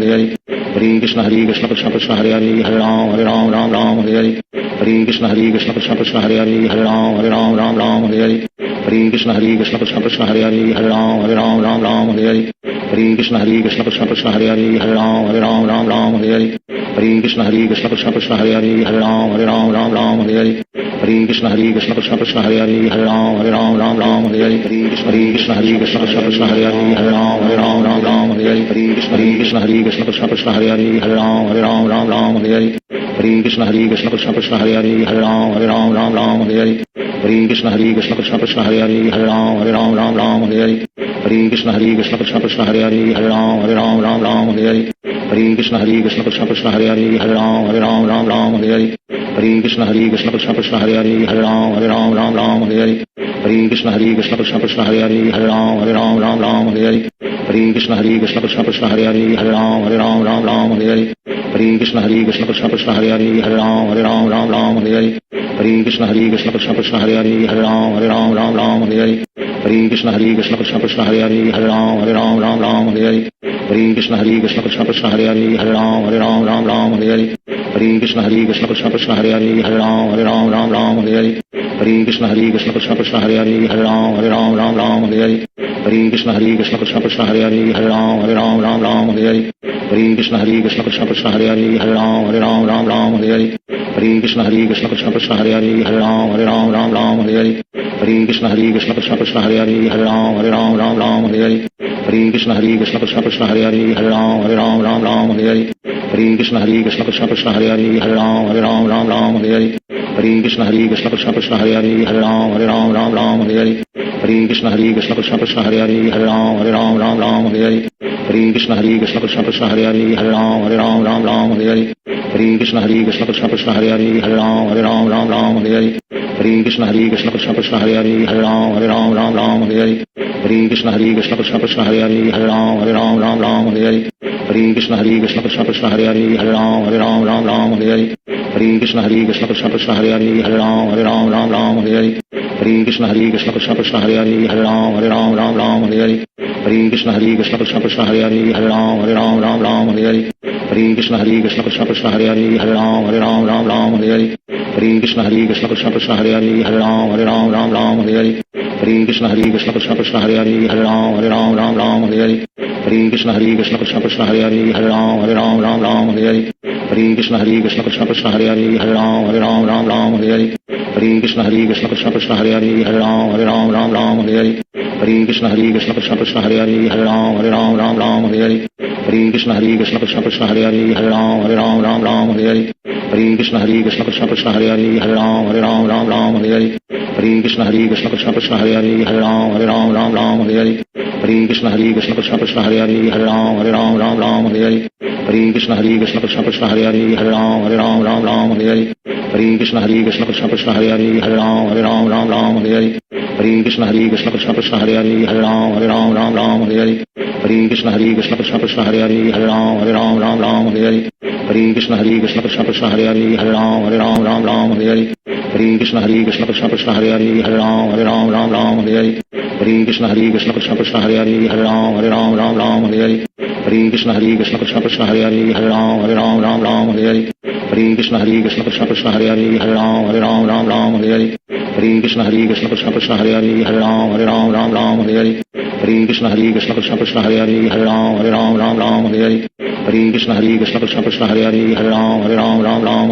Hare Hare Krishna Krishna Krishna Hare Hare Hare Ram Ram Ram Hare Hare Hare Krishna Krishna Krishna Hare Hare Hare Ram Ram Hare Hare Hare Krishna Krishna Krishna Hare Hare Hare Ram Ram Hare Hare Hare Krishna Krishna Krishna Hare Hare Hare Ram Ram Hare Hare Hare Krishna Krishna Krishna Hare Hare Hare Ram Ram Hare Hare Hare Krishna Krishna Krishna Hare Hare Hare Ram Ram Hare Hare Hare Krishna Krishna Krishna Hare Hare Hare Ram Ram Hare Hare Hare Krishna Krishna Krishna Krishna Hare Hare Hare Ram Ram Hare Hare Hare Krishna Krishna Krishna Hare Hare Hare Ram Ram Hare Hare Hare Krishna Krishna Krishna Hare Hare Hare Ram Ram Hare Hare Hare Krishna Krishna Krishna Hare Hare Hare Ram Ram Hare Hare Hare Krishna Krishna Krishna Hare Hare Hare Ram Ram Hare Hare Hare Krishna Krishna Krishna Hare Hare Hare Ram Ram Hare Hare Hare Krishna Krishna Krishna Hare Hare Hare Ram Ram Hare Hare Hare Krishna Krishna Krishna Hare Hare Hare Ram Ram Hare Hare Hare Krishna Krishna Krishna Hare Hare Hare Ram Ram Hare Hare Hare Krishna Krishna Krishna Hare Hare Hare Ram Ram Hare Hare Hare Krishna Krishna Krishna Hare Hare Hare Ram Ram Hare Hare Hare Krishna Krishna Krishna Hare Hare Hare Ram Ram Hare Hare Hare Krishna Krishna Krishna Hare Hare Hare Ram Ram Hare Hare Hare Krishna Krishna Krishna Hare Hare Hare Ram Ram Hare Hare Hare Krishna Krishna Krishna Hare Hare Hare Ram Ram Hare Hare Hare Krishna Krishna Krishna Hare Hare Hare Ram Ram Hare Hare Hare Krishna Krishna Krishna Hare Hare Hare Ram Ram Hare Hare Hare Krishna Krishna Krishna Hare Hare Hare Ram Ram Hare Hare Hare Krishna Krishna Krishna Hare Hare Hare Ram Ram Hare Hare Hare Krishna Krishna Krishna Hare Hare Hare Ram Ram Hare Hare Hare Krishna Krishna Krishna Hare Hare Hare Ram Ram Hare Hare Hare Krishna Krishna Krishna Hare Hare Hare Ram Ram Hare Hare Hare Krishna Krishna Krishna Hare Hare Hare Ram Ram Hare Hare Hare Krishna Krishna Krishna Hare Hare Hare Ram Ram Hare Hare Hare Krishna Krishna Krishna Hare Hare Hare Ram Ram Hare Hare Hare Krishna Krishna Krishna Hare Hare Hare Ram Ram Hare Hare Hare Krishna Krishna Krishna Hare Hare Hare Ram Ram Hare Hare Hare Krishna Krishna Krishna Hare Hare Hare Ram Ram Hare Hare Hare Krishna Krishna Krishna Hare Hare Hare Ram Ram Hare Hare Hare Krishna Krishna Krishna Hare Hare Hare Ram Ram Hare Hare Hare Krishna Krishna Krishna Hare Hare Hare Ram Ram Hare Hare Hare Krishna Krishna Krishna Hare Hare Hare Ram Ram Hare Hare Hare Krishna Krishna Krishna Hare Hare Hare Ram Ram Hare Hare Hare Krishna Krishna Krishna Hare Hare Hare Ram Ram Hare Hare Hare Krishna Krishna Krishna Hare Hare Hare Ram Ram Hare Hare Hare Krishna Krishna Krishna Hare Hare Hare Ram Ram Hare Hare Hare Krishna Krishna Krishna Hare Hare Hare Ram Ram Hare Hare Hare Krishna Krishna Krishna Hare Hare Hare Ram Ram Hare Hare Hare Krishna Krishna Krishna Hare Hare Hare Ram Ram Hare Hare Hare Krishna Krishna Krishna Hare Hare Hare Ram Ram Hare Hare Hare Krishna Krishna Krishna Hare Hare Hare Ram Ram Hare Hare Hare Krishna Krishna Krishna Hare Hare Hare Ram Ram Hare Hare Hare Krishna Krishna Krishna Hare Hare Hare Ram Ram Hare Hare Hare Krishna Krishna Krishna Hare Hare Hare Ram Ram Hare Hare Hare Krishna Krishna Krishna Hare Hare Hare Ram Ram Hare Hare Hare Krishna Krishna Krishna Hare Hare Hare Ram Ram Hare Hare Hare Krishna Krishna Krishna Hare Hare Hare Ram Ram Hare Hare Hare Krishna Krishna Krishna Hare Hare Hare Ram Ram Hare Hare Hare Krishna Krishna Krishna Hare Hare Hare Ram Ram Hare Hare Hare Krishna Krishna Krishna Hare Hare Hare Ram Ram Hare Hare Hare Krishna Krishna Krishna Hare Hare Hare Ram Ram Hare Hare Hare Krishna Krishna Krishna Hare Hare Hare Ram Ram Hare Hare Hare Krishna Krishna Krishna Hare Hare Hare Ram Ram Hare Hare Hare Krishna Krishna Krishna Hare Hare Hare Ram Ram Hare Hare Hare Krishna Krishna Krishna Hare Hare Hare Ram Ram Hare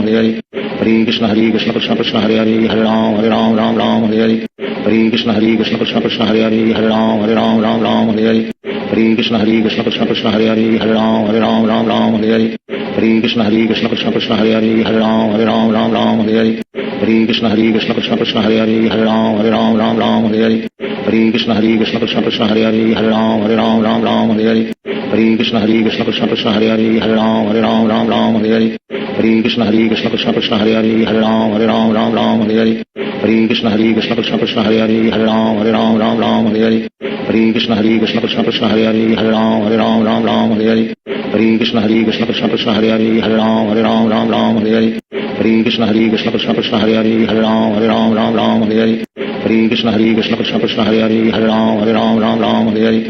Hare Hare Krishna Krishna Krishna Hare Hare Hare Ram Ram Hare Hare Hare Krishna Krishna Krishna Hare Hare Hare Ram Ram Hare Hare Hare Krishna Krishna Krishna Hare Hare Hare Ram Ram Hare Hare Hare Krishna Krishna Krishna Hare Hare Hare Ram Ram Hare Hare Hare Krishna Krishna Krishna Hare Hare Hare Ram Ram Hare Hare Hare Krishna Krishna Krishna Hare Hare Hare Ram Ram Hare Hare Hare Krishna Krishna Krishna Hare Hare Hare Ram Ram Hare Hare Hare Krishna Krishna Krishna Hare Hare Hare Ram Ram Hare Hare Hare Krishna Krishna Krishna Hare Hare Hare Ram Ram Hare Hare Hare Krishna Krishna Krishna Hare Hare Hare Ram Ram Hare Hare Hare Krishna Krishna Krishna Hare Hare Hare Ram Ram Hare Hare Hare Krishna Krishna Krishna Hare Hare Hare Ram Ram Hare Hare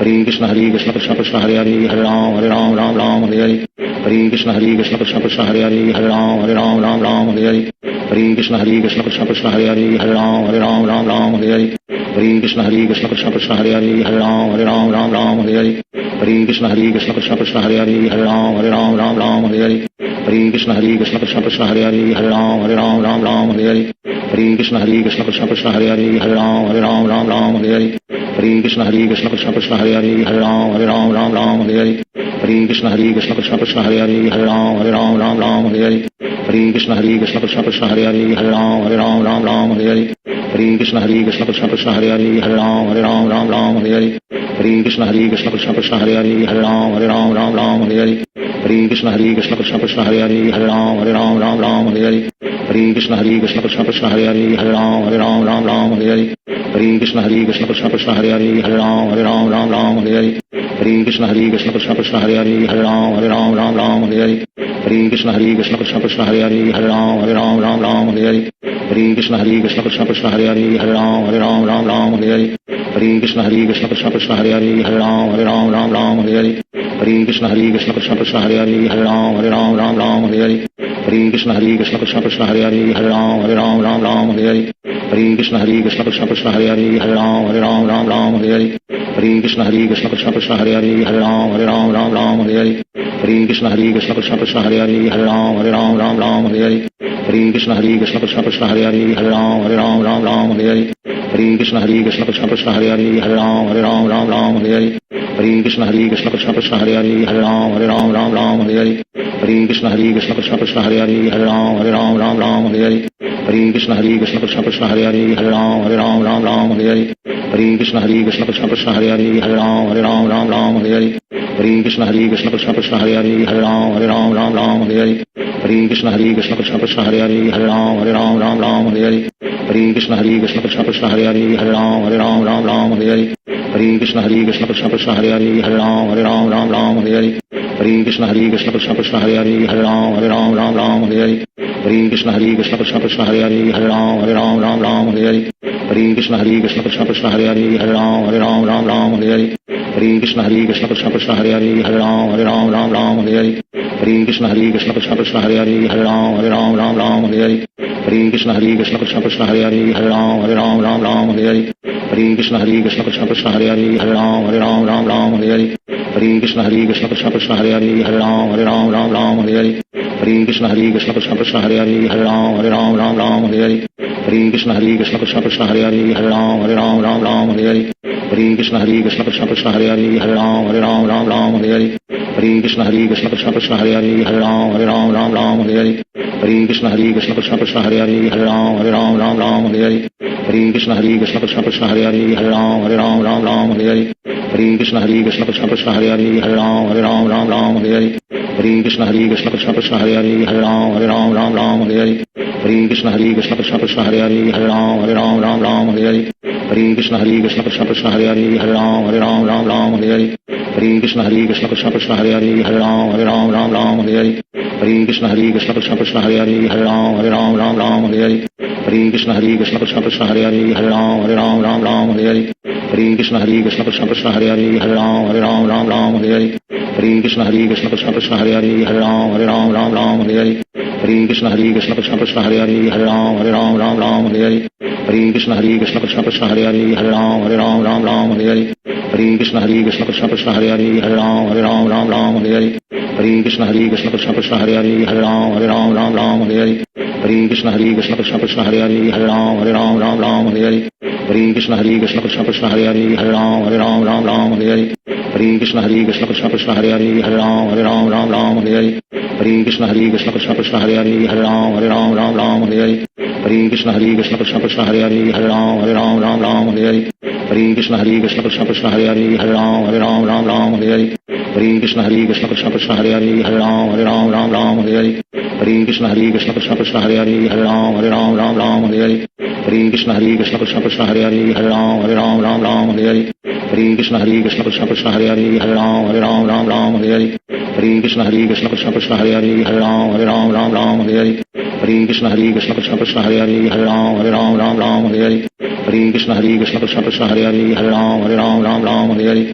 हरे कृष्ण कृष्ण कृष्ण हरे राम राम राम हरे हरे हरे कृष्ण कृष्ण कृष्ण हरे राम राम हरे हरे हरे कृष्ण कृष्ण कृष्ण हरे राम राम हरे हरे हरे कृष्ण कृष्ण कृष्ण हरे राम राम हरे हरे हरे कृष्ण कृष्ण कृष्ण हरे राम राम हरे हरे हरे कृष्ण कृष्ण कृष्ण हरे राम राम हरे हरे हरे कृष्ण कृष्ण कृष्ण हरे राम राम हरे हरे हरे कृष्ण कृष्ण कृष्ण हरे राम राम हरे हरे हरे कृष्ण कृष्ण कृष्ण हरे राम हरे हरे हरे कृष्ण कृष्ण कृष्ण हरे राम हरे हरे हरे कृष्ण कृष्ण कृष्ण हरे राम हरे हरे हरे कृष्ण कृष्ण कृष्ण हरे राम हरे हरे हरे कृष्ण कृष्ण कृष्ण हरे राम हरे हरे हरे कृष्ण कृष्ण कृष्ण हरे राम हरे हरे हरे कृष्ण कृष्ण कृष्ण हरे राम हरे हरे हरे कृष्ण कृष्ण कृष्ण हरे राम हरे हरे हरे कृष्ण कृष्ण कृष्ण हरे राम हरे हरे हरे कृष्ण कृष्ण कृष्ण कृष्ण हरे राम हरे हरे हरे कृष्ण कृष्ण कृष्ण कृष्ण हरे राम हरे हरे हरे कृष्ण कृष्ण कृष्ण कृष्ण हरे राम हरे हरे हरे कृष्ण कृष्ण कृष्ण कृष्ण हरे राम हरे हरे हरे कृष्ण कृष्ण कृष्ण कृष्ण हरे राम हरे हरे हरे कृष्ण कृष्ण कृष्ण कृष्ण हरे राम हरे हरे हरे कृष्ण कृष्ण कृष्ण कृष्ण हरे राम हरे हरे हरे कृष्ण कृष्ण कृष्ण कृष्ण हरे राम हरे हरे हरे कृष्ण कृष्ण कृष्ण कृष्ण हरे राम हरे हरे हरे कृष्ण कृष्ण कृष्ण कृष्ण हरे राम हरे हरे हरे कृष्ण कृष्ण कृष्ण कृष्ण हरे राम हरे हरे हरे कृष्ण कृष्ण कृष्ण कृष्ण हरे राम हरे हरे हरे कृष्ण कृष्ण कृष्ण कृष्ण हरे राम हरे हरे हरे कृष्ण कृष्ण कृष्ण कृष्ण हरे राम हरे हरे हरे कृष्ण कृष्ण कृष्ण कृष्ण हरे राम हरे हरे हरे कृष्ण कृष्ण कृष्ण कृष्ण हरे राम हरे हरे हरे कृष्ण कृष्ण कृष्ण कृष्ण हरे राम हरे हरे हरे कृष्ण कृष्ण कृष्ण कृष्ण हरे राम हरे हरे हरे कृष्ण कृष्ण कृष्ण कृष्ण हरे राम हरे हरे हरे कृष्ण कृष्ण कृष्ण कृष्ण हरे राम हरे हरे हरे कृष्ण कृष्ण कृष्ण कृष्ण हरे राम हरे हरे हरे कृष्ण कृष्ण कृष्ण कृष्ण हरे राम हरे हरे हरे कृष्ण कृष्ण कृष्ण कृष्ण हरे राम हरे हरे हरे कृष्ण कृष्ण कृष्ण कृष्ण हरे राम हरे हरे हरे कृष्ण कृष्ण कृष्ण कृष्ण हरे राम हरे हरे हरे कृष्ण कृष्ण कृष्ण कृष्ण हरे राम हरे हरे हरे कृष्ण कृष्ण कृष्ण कृष्ण हरे राम हरे हरे हरे कृष्ण कृष्ण कृष्ण कृष्ण हरे राम हरे हरे हरे कृष्ण कृष्ण कृष्ण कृष्ण हरे राम हरे हरे हरे कृष्ण कृष्ण कृष्ण कृष्ण हरे राम हरे हरे हरे कृष्ण कृष्ण कृष्ण कृष्ण हरे राम हरे हरे हरे कृष्ण कृष्ण कृष्ण कृष्ण हरे राम हरे हरे हरे कृष्ण कृष्ण कृष्ण कृष्ण हरे राम हरे हरे हरे कृष्ण कृष्ण कृष्ण कृष्ण हरे राम हरे हरे हरे कृष्ण कृष्ण कृष्ण कृष्ण हरे राम हरे हरे हरे कृष्ण कृष्ण कृष्ण कृष्ण हरे राम हरे हरे हरे कृष्ण कृष्ण कृष्ण कृष्ण हरे राम हरे हरे हरे कृष्ण कृष्ण कृष्ण कृष्ण हरे राम हरे हरे हरे कृष्ण कृष्ण कृष्ण कृष्ण हरे राम हरे हरे हरे कृष्ण कृष्ण कृष्ण कृष्ण हरे राम हरे हरे हरे कृष्ण कृष्ण कृष्ण कृष्ण हरे राम हरे हरे हरे कृष्ण कृष्ण कृष्ण कृष्ण हरे राम हरे हरे हरे कृष्ण कृष्ण कृष्ण कृष्ण हरे राम हरे हरे हरे कृष्ण कृष्ण कृष्ण कृष्ण हरे राम हरे हरे हरे कृष्ण कृष्ण कृष्ण कृष्ण हरे राम हरे हरे हरे कृष्ण कृष्ण कृष्ण कृष्ण हरे राम हरे हरे हरे कृष्ण कृष्ण कृष्ण कृष्ण हरे राम हरे हरे हरे कृष्ण कृष्ण कृष्ण कृष्ण हरे राम हरे हरे हरे कृष्ण कृष्ण कृष्ण कृष्ण हरे राम हरे हरे हरे कृष्ण कृष्ण कृष्ण कृष्ण हरे राम हरे हरे हरे कृष्ण कृष्ण कृष्ण कृष्ण हरे राम हरे हरे हरे कृष्ण कृष्ण कृष्ण कृष्ण हरे राम हरे हरे हरे कृष्ण कृष्ण कृष्ण कृष्ण हरे राम हरे हरे हरे कृष्ण कृष्ण कृष्ण कृष्ण हरे राम हरे हरे हरे कृष्ण कृष्ण कृष्ण कृष्ण हरे राम हरे हरे हरे कृष्ण कृष्ण कृष्ण कृष्ण हरे राम हरे हरे हरे कृष्ण कृष्ण कृष्ण कृष्ण हरे Ram Hare Hare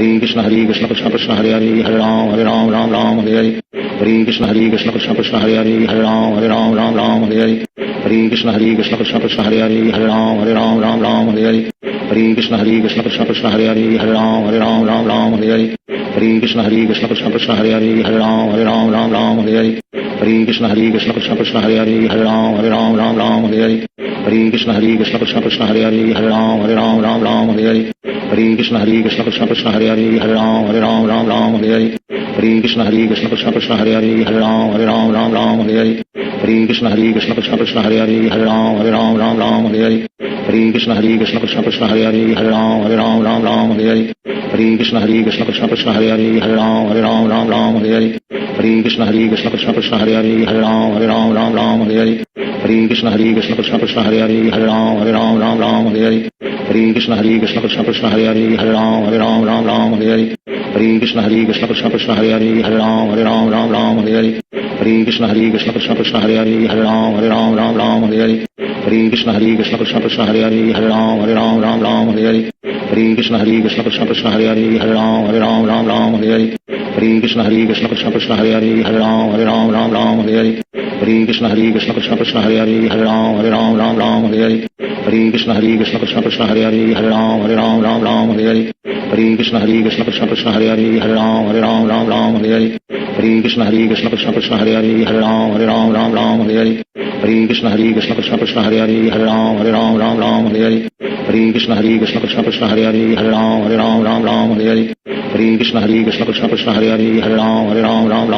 Hare Krishna Krishna Krishna Hare Hare Hare Ram Ram Ram Hare Hare Hare Krishna Krishna Krishna Hare Hare Hare Ram Ram Hare Hare Hare Krishna Krishna Krishna Hare Hare Hare Ram Ram Hare Hare Hare Krishna Krishna Krishna Hare Hare Hare Ram Ram Hare Hare Hare Krishna Krishna Krishna Hare Hare Hare Ram Ram Hare Hare Hare Krishna Krishna Krishna Hare Hare Hare Ram Ram Hare Hare Hare Krishna Krishna Krishna Hare Hare Hare Ram Ram Hare Hare Hare Krishna Krishna Krishna Hare Hare Hare Ram Ram Hare Hare Hare Krishna Krishna Krishna Hare Hare Hare Ram Ram Hare Hare Hare Krishna Krishna Krishna Hare Hare Hare Ram Ram Hare Hare Hare Krishna Krishna Krishna Hare Hare Hare Ram Ram Hare Hare Hare Krishna Krishna Krishna Hare Hare Hare Ram Ram Hare Hare Hare Krishna Krishna Krishna Hare Hare Hare Ram Ram Hare Hare Hare Krishna Krishna Krishna Hare Hare Hare Ram Ram Hare Hare Hare Krishna Krishna Krishna Hare Hare Hare Ram Ram Hare Hare Hare Krishna Krishna Krishna Hare Hare Hare Ram Ram Hare Hare Hare Krishna Krishna Krishna Hare Hare Hare Ram Ram Hare Hare Hare Krishna Krishna Krishna Hare Hare Hare Ram Ram Hare Hare Hare Krishna Krishna Krishna Hare Hare Hare Ram Ram Hare Hare Hare Krishna Krishna Krishna Hare Hare Hare Ram Ram Hare Hare Hare Krishna Krishna Krishna Hare Hare Hare Ram Ram Hare Hare Hare Krishna Krishna Krishna Hare Hare Hare Ram Ram Hare Hare Hare Krishna Krishna Krishna Hare Hare Hare Ram Ram Hare Hare Hare Krishna Krishna Krishna Hare Hare Hare Ram Ram Hare Hare Hare Krishna Krishna Krishna Hare Hare Hare Ram Ram Hare Hare Hare Krishna Krishna Krishna Hare Hare Hare Ram Ram Hare Hare Hare Krishna Krishna Krishna Hare Hare Hare Ram Ram Hare Hare Hare Krishna Krishna Krishna Hare Hare Hare Ram Ram Hare Hare Hare Krishna Krishna Krishna Hare Hare Hare Ram Ram Hare Hare Hare Krishna Krishna Krishna Hare Hare Hare Ram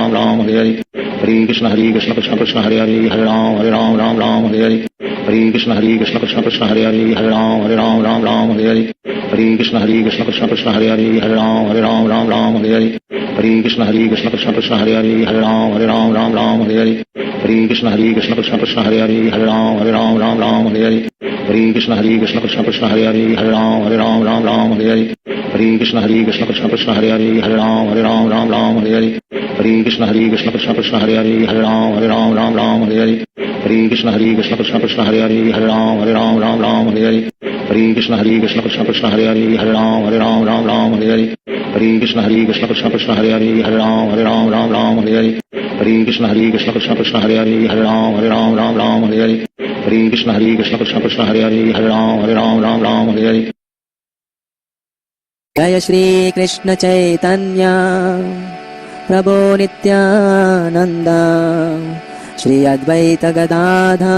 Ram Hare Hare Hare Krishna Krishna Krishna Hare Hare Hare Ram Ram Hare Hare Hare Krishna Krishna Krishna Hare Hare Hare Ram Ram Hare Hare Hare Krishna Krishna Krishna Hare Hare Hare Ram Ram Hare Hare Hare Krishna Krishna Krishna Hare Hare Hare Ram Ram Hare Hare Hare Krishna Krishna Krishna Hare Hare Hare Ram Ram Hare Hare Hare Krishna Krishna Krishna Hare Hare Hare Ram Ram Hare Hare Hare Krishna Krishna Krishna Hare Hare Hare Ram Ram Hare Hare Hare Krishna Krishna Krishna Hare Hare Hare Ram Ram Hare Hare Hare Krishna Krishna Krishna Hare Hare Hare Ram Ram Hare Hare Hare Krishna Krishna Krishna Hare Hare Hare Ram Ram Hare Hare Hare Krishna Krishna Krishna Hare Hare Hare Ram Ram Hare Hare जय श्री कृष्ण चैतन्य प्रभो नित्यानंद श्री अद्वैत गदाधर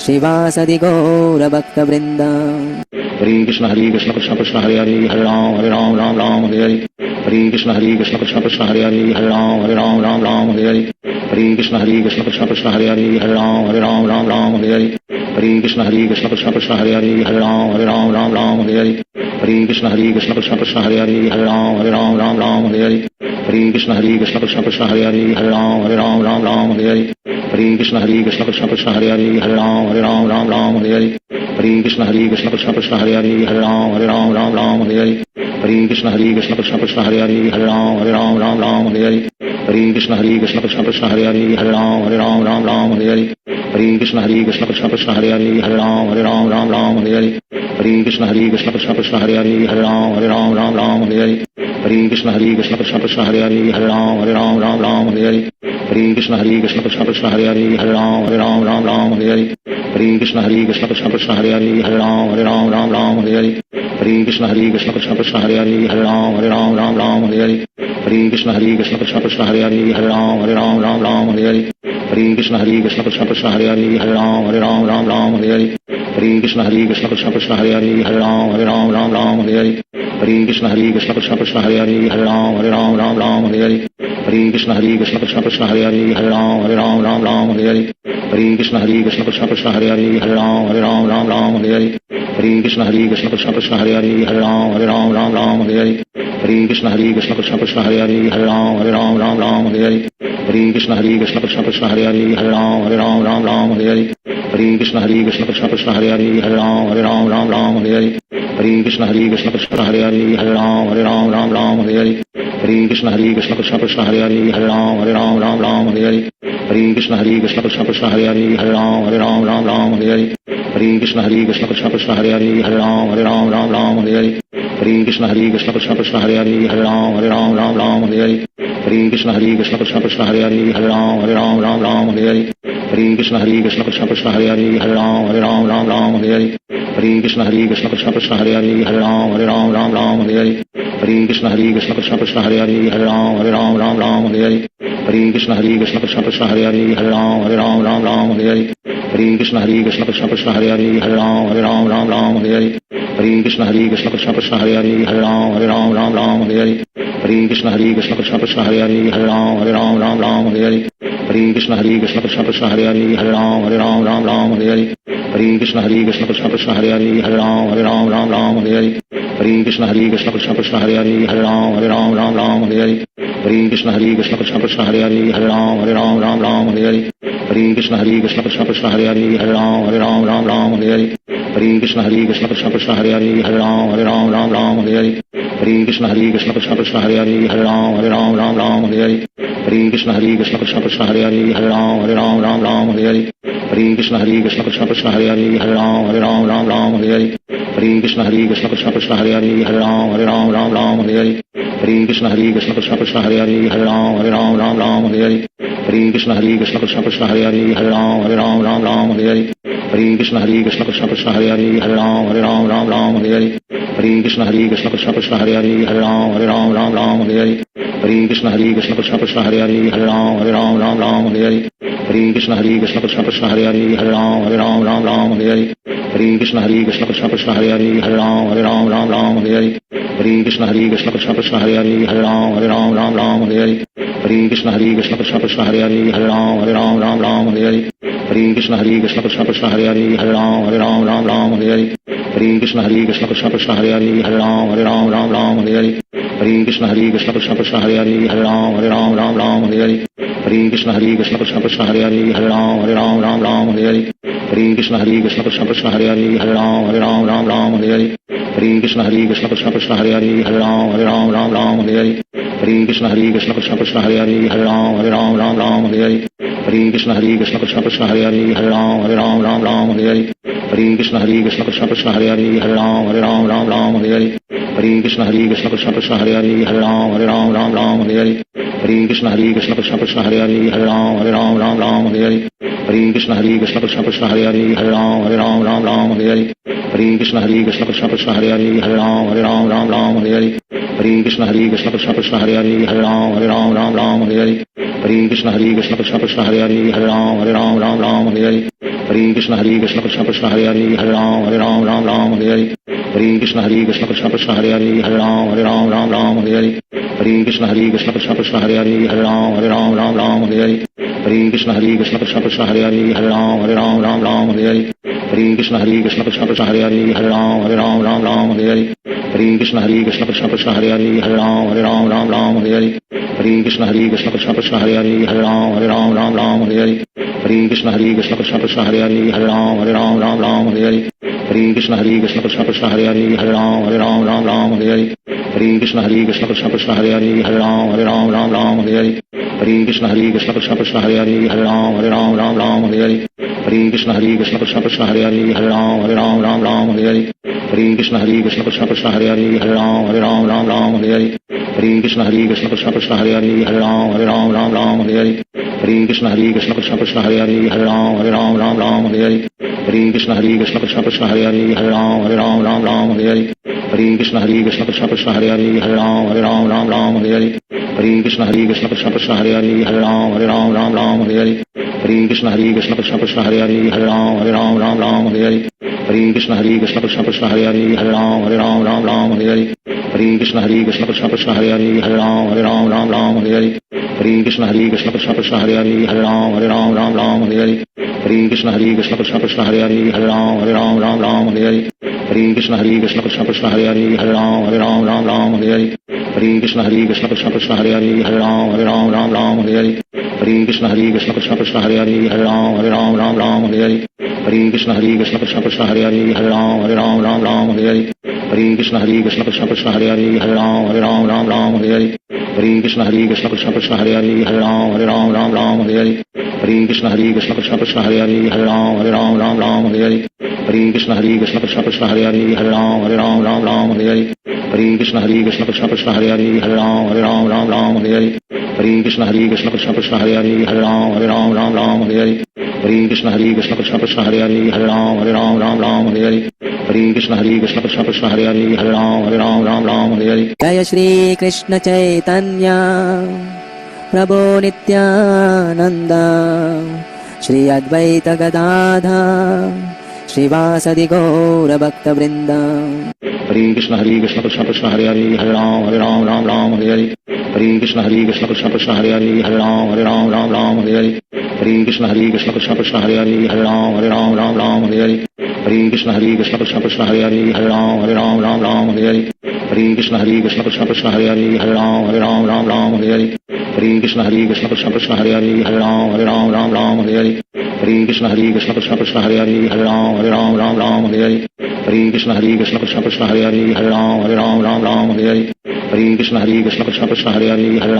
श्रीवासदि गौर भक्त वृंद Hare Krishna Krishna Krishna Hare Hare Hare Ram Hare Hare Hare Krishna Krishna Krishna Hare Hare Hare Ram Hare Hare Hare Krishna Krishna Krishna Hare Hare Hare Ram Hare Hare Hare Krishna Krishna Krishna Hare Hare Hare Ram Hare Hare Hare Krishna Krishna Krishna Hare Hare Hare Ram Hare Hare Hare Krishna Krishna Krishna Hare Hare Hare Ram Hare Hare Hare Krishna Krishna Krishna Hare Hare Hare Ram Hare Hare Hare Krishna Krishna Krishna Hare Hare Hare Ram Hare Hare Hare Krishna Krishna Krishna Hare Hare Hare Ram Hare Hare Hare Krishna Krishna Krishna Hare Hare Hare Ram Hare Hare Hare Krishna Krishna Krishna Hare Hare Hare Ram Hare Hare Hare Krishna Krishna Krishna Hare Hare Hare Ram Hare Hare Hare Krishna Krishna Krishna Hare Hare Hare Ram Hare Hare Hare Krishna Krishna Krishna Hare Hare Hare Ram Hare Hare Hare Krishna Krishna Krishna Hare Hare Hare Ram Hare Hare Hare Krishna Krishna Krishna Hare Hare Hare Ram Hare Hare Hare Krishna Krishna Krishna Hare Hare Hare Ram Hare Hare Hare Krishna Krishna Krishna Hare Hare Hare Ram Hare Hare Hare Krishna Krishna Krishna Hare Hare Hare Ram Hare Hare Hare Krishna Krishna Krishna Hare Hare Hare Ram Hare Hare Hare Krishna Krishna Krishna Hare Hare Hare Ram Hare Hare Hare Krishna Krishna Krishna Hare Hare Hare Ram Hare Hare Hare Krishna Krishna Krishna Hare Hare Hare Ram Hare Hare Hare Krishna Krishna Krishna Hare Hare Hare Ram Hare Hare Hare Krishna Krishna Krishna Hare Hare Hare Ram Hare Hare Hare Krishna Krishna Krishna Hare Hare Hare Ram Hare Hare Hare Krishna Krishna Krishna Hare Hare Hare Ram Hare Hare Hare Krishna Krishna Krishna Hare Hare Hare Ram Hare Hare Hare Krishna Krishna Krishna Hare Hare Hare Ram Hare Hare Hare Krishna Krishna Krishna Hare Hare Hare Ram Hare Hare Hare हरे कृष्ण कृष्ण कृष्ण हरे राम राम राम हरे हरे हरे कृष्ण कृष्ण कृष्ण हरे राम राम हरे हरे हरे कृष्ण कृष्ण कृष्ण हरे राम राम राम हरे हरे हरे कृष्ण कृष्ण कृष्ण हरे राम राम हरे हरे हरे कृष्ण कृष्ण कृष्ण हरे राम राम हरे हरे हरे कृष्ण कृष्ण कृष्ण हरे राम राम हरे हरे हरे कृष्ण कृष्ण कृष्ण हरे राम हरे हरे हरे कृष्ण कृष्ण कृष्ण हरे राम हरे हरे हरे कृष्ण कृष्ण कृष्ण कृष्ण हरे राम हरे हरे हरे कृष्ण कृष्ण कृष्ण कृष्ण हरे राम हरे हरे हरे कृष्ण कृष्ण कृष्ण कृष्ण हरे राम हरे हरे हरे कृष्ण कृष्ण कृष्ण कृष्ण हरे राम हरे हरे हरे कृष्ण कृष्ण कृष्ण कृष्ण हरे राम हरे हरे हरे कृष्ण कृष्ण कृष्ण कृष्ण हरे राम हरे हरे हरे कृष्ण कृष्ण कृष्ण कृष्ण हरे राम हरे हरे हरे कृष्ण कृष्ण कृष्ण कृष्ण हरे राम हरे हरे हरे कृष्ण कृष्ण कृष्ण कृष्ण हरे राम हरे हरे हरे कृष्ण कृष्ण कृष्ण कृष्ण हरे राम हरे हरे हरे कृष्ण कृष्ण कृष्ण कृष्ण हरे राम हरे हरे हरे कृष्ण कृष्ण कृष्ण कृष्ण हरे राम हरे हरे हरे कृष्ण कृष्ण कृष्ण कृष्ण हरे राम हरे हरे हरे कृष्ण कृष्ण कृष्ण कृष्ण हरे राम हरे हरे हरे कृष्ण कृष्ण कृष्ण कृष्ण हरे राम हरे हरे हरे कृष्ण कृष्ण कृष्ण कृष्ण हरे राम हरे हरे हरे कृष्ण कृष्ण कृष्ण कृष्ण हरे राम हरे हरे हरे कृष्ण कृष्ण कृष्ण कृष्ण हरे राम हरे हरे हरे कृष्ण कृष्ण कृष्ण कृष्ण हरे राम हरे हरे हरे कृष्ण कृष्ण कृष्ण कृष्ण हरे राम हरे हरे हरे कृष्ण कृष्ण कृष्ण कृष्ण हरे राम हरे हरे हरे कृष्ण कृष्ण कृष्ण कृष्ण हरे राम हरे हरे हरे कृष्ण कृष्ण कृष्ण कृष्ण हरे राम हरे हरे हरे कृष्ण कृष्ण कृष्ण कृष्ण हरे राम हरे हरे हरे कृष्ण कृष्ण कृष्ण कृष्ण हरे राम हरे हरे हरे कृष्ण कृष्ण कृष्ण कृष्ण हरे राम हरे हरे हरे कृष्ण कृष्ण कृष्ण कृष्ण हरे राम हरे हरे हरे कृष्ण कृष्ण कृष्ण कृष्ण हरे राम हरे हरे हरे कृष्ण कृष्ण कृष्ण कृष्ण हरे राम हरे हरे हरे कृष्ण कृष्ण कृष्ण कृष्ण हरे राम हरे हरे हरे कृष्ण कृष्ण कृष्ण कृष्ण हरे राम हरे हरे हरे कृष्ण कृष्ण कृष्ण कृष्ण हरे राम हरे हरे हरे कृष्ण कृष्ण कृष्ण कृष्ण हरे राम हरे हरे हरे कृष्ण कृष्ण कृष्ण कृष्ण हरे राम हरे हरे हरे कृष्ण कृष्ण कृष्ण कृष्ण हरे राम हरे हरे हरे कृष्ण कृष्ण कृष्ण कृष्ण हरे राम हरे हरे हरे कृष्ण कृष्ण कृष्ण कृष्ण हरे राम हरे हरे हरे कृष्ण कृष्ण कृष्ण कृष्ण हरे राम हरे हरे हरे कृष्ण कृष्ण कृष्ण कृष्ण हरे राम हरे हरे हरे कृष्ण कृष्ण कृष्ण कृष्ण हरे राम हरे हरे हरे कृष्ण कृष्ण कृष्ण कृष्ण हरे राम हरे हरे हरे कृष्ण कृष्ण कृष्ण कृष्ण हरे राम हरे हरे हरे कृष्ण कृष्ण कृष्ण कृष्ण हरे राम हरे हरे हरे कृष्ण कृष्ण कृष्ण कृष्ण हरे राम हरे हरे हरे कृष्ण कृष्ण कृष्ण कृष्ण हरे राम हरे हरे हरे कृष्ण कृष्ण कृष्ण कृष्ण हरे राम हरे हरे हरे कृष्ण कृष्ण कृष्ण कृष्ण हरे राम हरे हरे हरे कृष्ण कृष्ण कृष्ण कृष्ण हरे राम हरे हरे हरे कृष्ण कृष्ण कृष्ण कृष्ण हरे राम हरे हरे हरे कृष्ण कृष्ण कृष्ण कृष्ण हरे राम हरे हरे हरे कृष्ण कृष्ण कृष्ण कृष्ण हरे राम हरे हरे हरे कृष्ण कृष्ण कृष्ण कृष्ण हरे राम हरे हरे हरे कृष्ण कृष्ण कृष्ण कृष्ण हरे राम हरे हरे हरे कृष्ण कृष्ण कृष्ण कृष्ण हरे राम हरे हरे हरे कृष्ण कृष्ण कृष्ण कृष्ण हरे राम हरे हरे हरे कृष्ण कृष्ण कृष्ण कृष्ण हरे राम हरे हरे हरे कृष्ण कृष्ण कृष्ण कृष्ण हरे राम हरे हरे हरे कृष्ण कृष्ण कृष्ण कृष्ण हरे राम हरे हरे हरे कृष्ण कृष्ण कृष्ण कृष्ण हरे राम हरे हरे हरे कृष्ण कृष्ण कृष्ण कृष्ण हरे राम हरे हरे हरे कृष्ण कृष्ण कृष्ण कृष्ण हरे राम हरे हरे हरे कृष्ण कृष्ण कृष्ण कृष्ण हरे राम हरे हरे हरे कृष्ण कृष्ण कृष्ण कृष्ण हरे राम हरे हरे हरे कृष्ण कृष्ण कृष्ण कृष्ण हरे राम हरे हरे हरे कृष्ण कृष्ण कृष्ण कृष्ण हरे राम हरे हरे हरे कृष्ण कृष्ण कृष्ण कृष्ण हरे Ram Hare Hare Hare Krishna Krishna Krishna Hare Hare Hare Ram Ram Ram Hare Hare Hare Krishna Krishna Krishna Hare Hare Hare Ram Ram Hare Hare Hare Krishna Krishna Krishna Hare Hare Hare Ram Ram Hare Hare Hare Krishna Krishna Krishna Hare Hare Hare Ram Ram Hare Hare Hare Krishna Krishna Krishna Hare Hare Hare Ram Hare Hare जय श्री कृष्ण चैतन्य प्रभो नित्यानंद श्री अद्वैत गदाधर श्रीवासदि गौर भक्त वृंद Hare Krishna Krishna Krishna Hare Hare Hare Ram Ram Hare Hare Hare Krishna Krishna Krishna Hare Hare Hare Ram Ram Hare Hare Hare Krishna Krishna Krishna Hare Hare Hare Ram Ram Hare Hare Hare Krishna Krishna Krishna Hare Hare Hare Ram Ram Hare Hare Hare Krishna Krishna Krishna Hare Hare Hare Ram Ram Hare Hare Hare Krishna Krishna Krishna Hare Hare Hare Ram Ram Hare Hare Hare Krishna Krishna Krishna Hare Hare Hare Ram Ram Hare Hare Hare Krishna Krishna Krishna Hare Hare Hare Ram Ram Hare Hare Hare Krishna Krishna Krishna Hare Hare Hare Ram Ram Hare Hare Hare Krishna Krishna Krishna Hare Hare Hare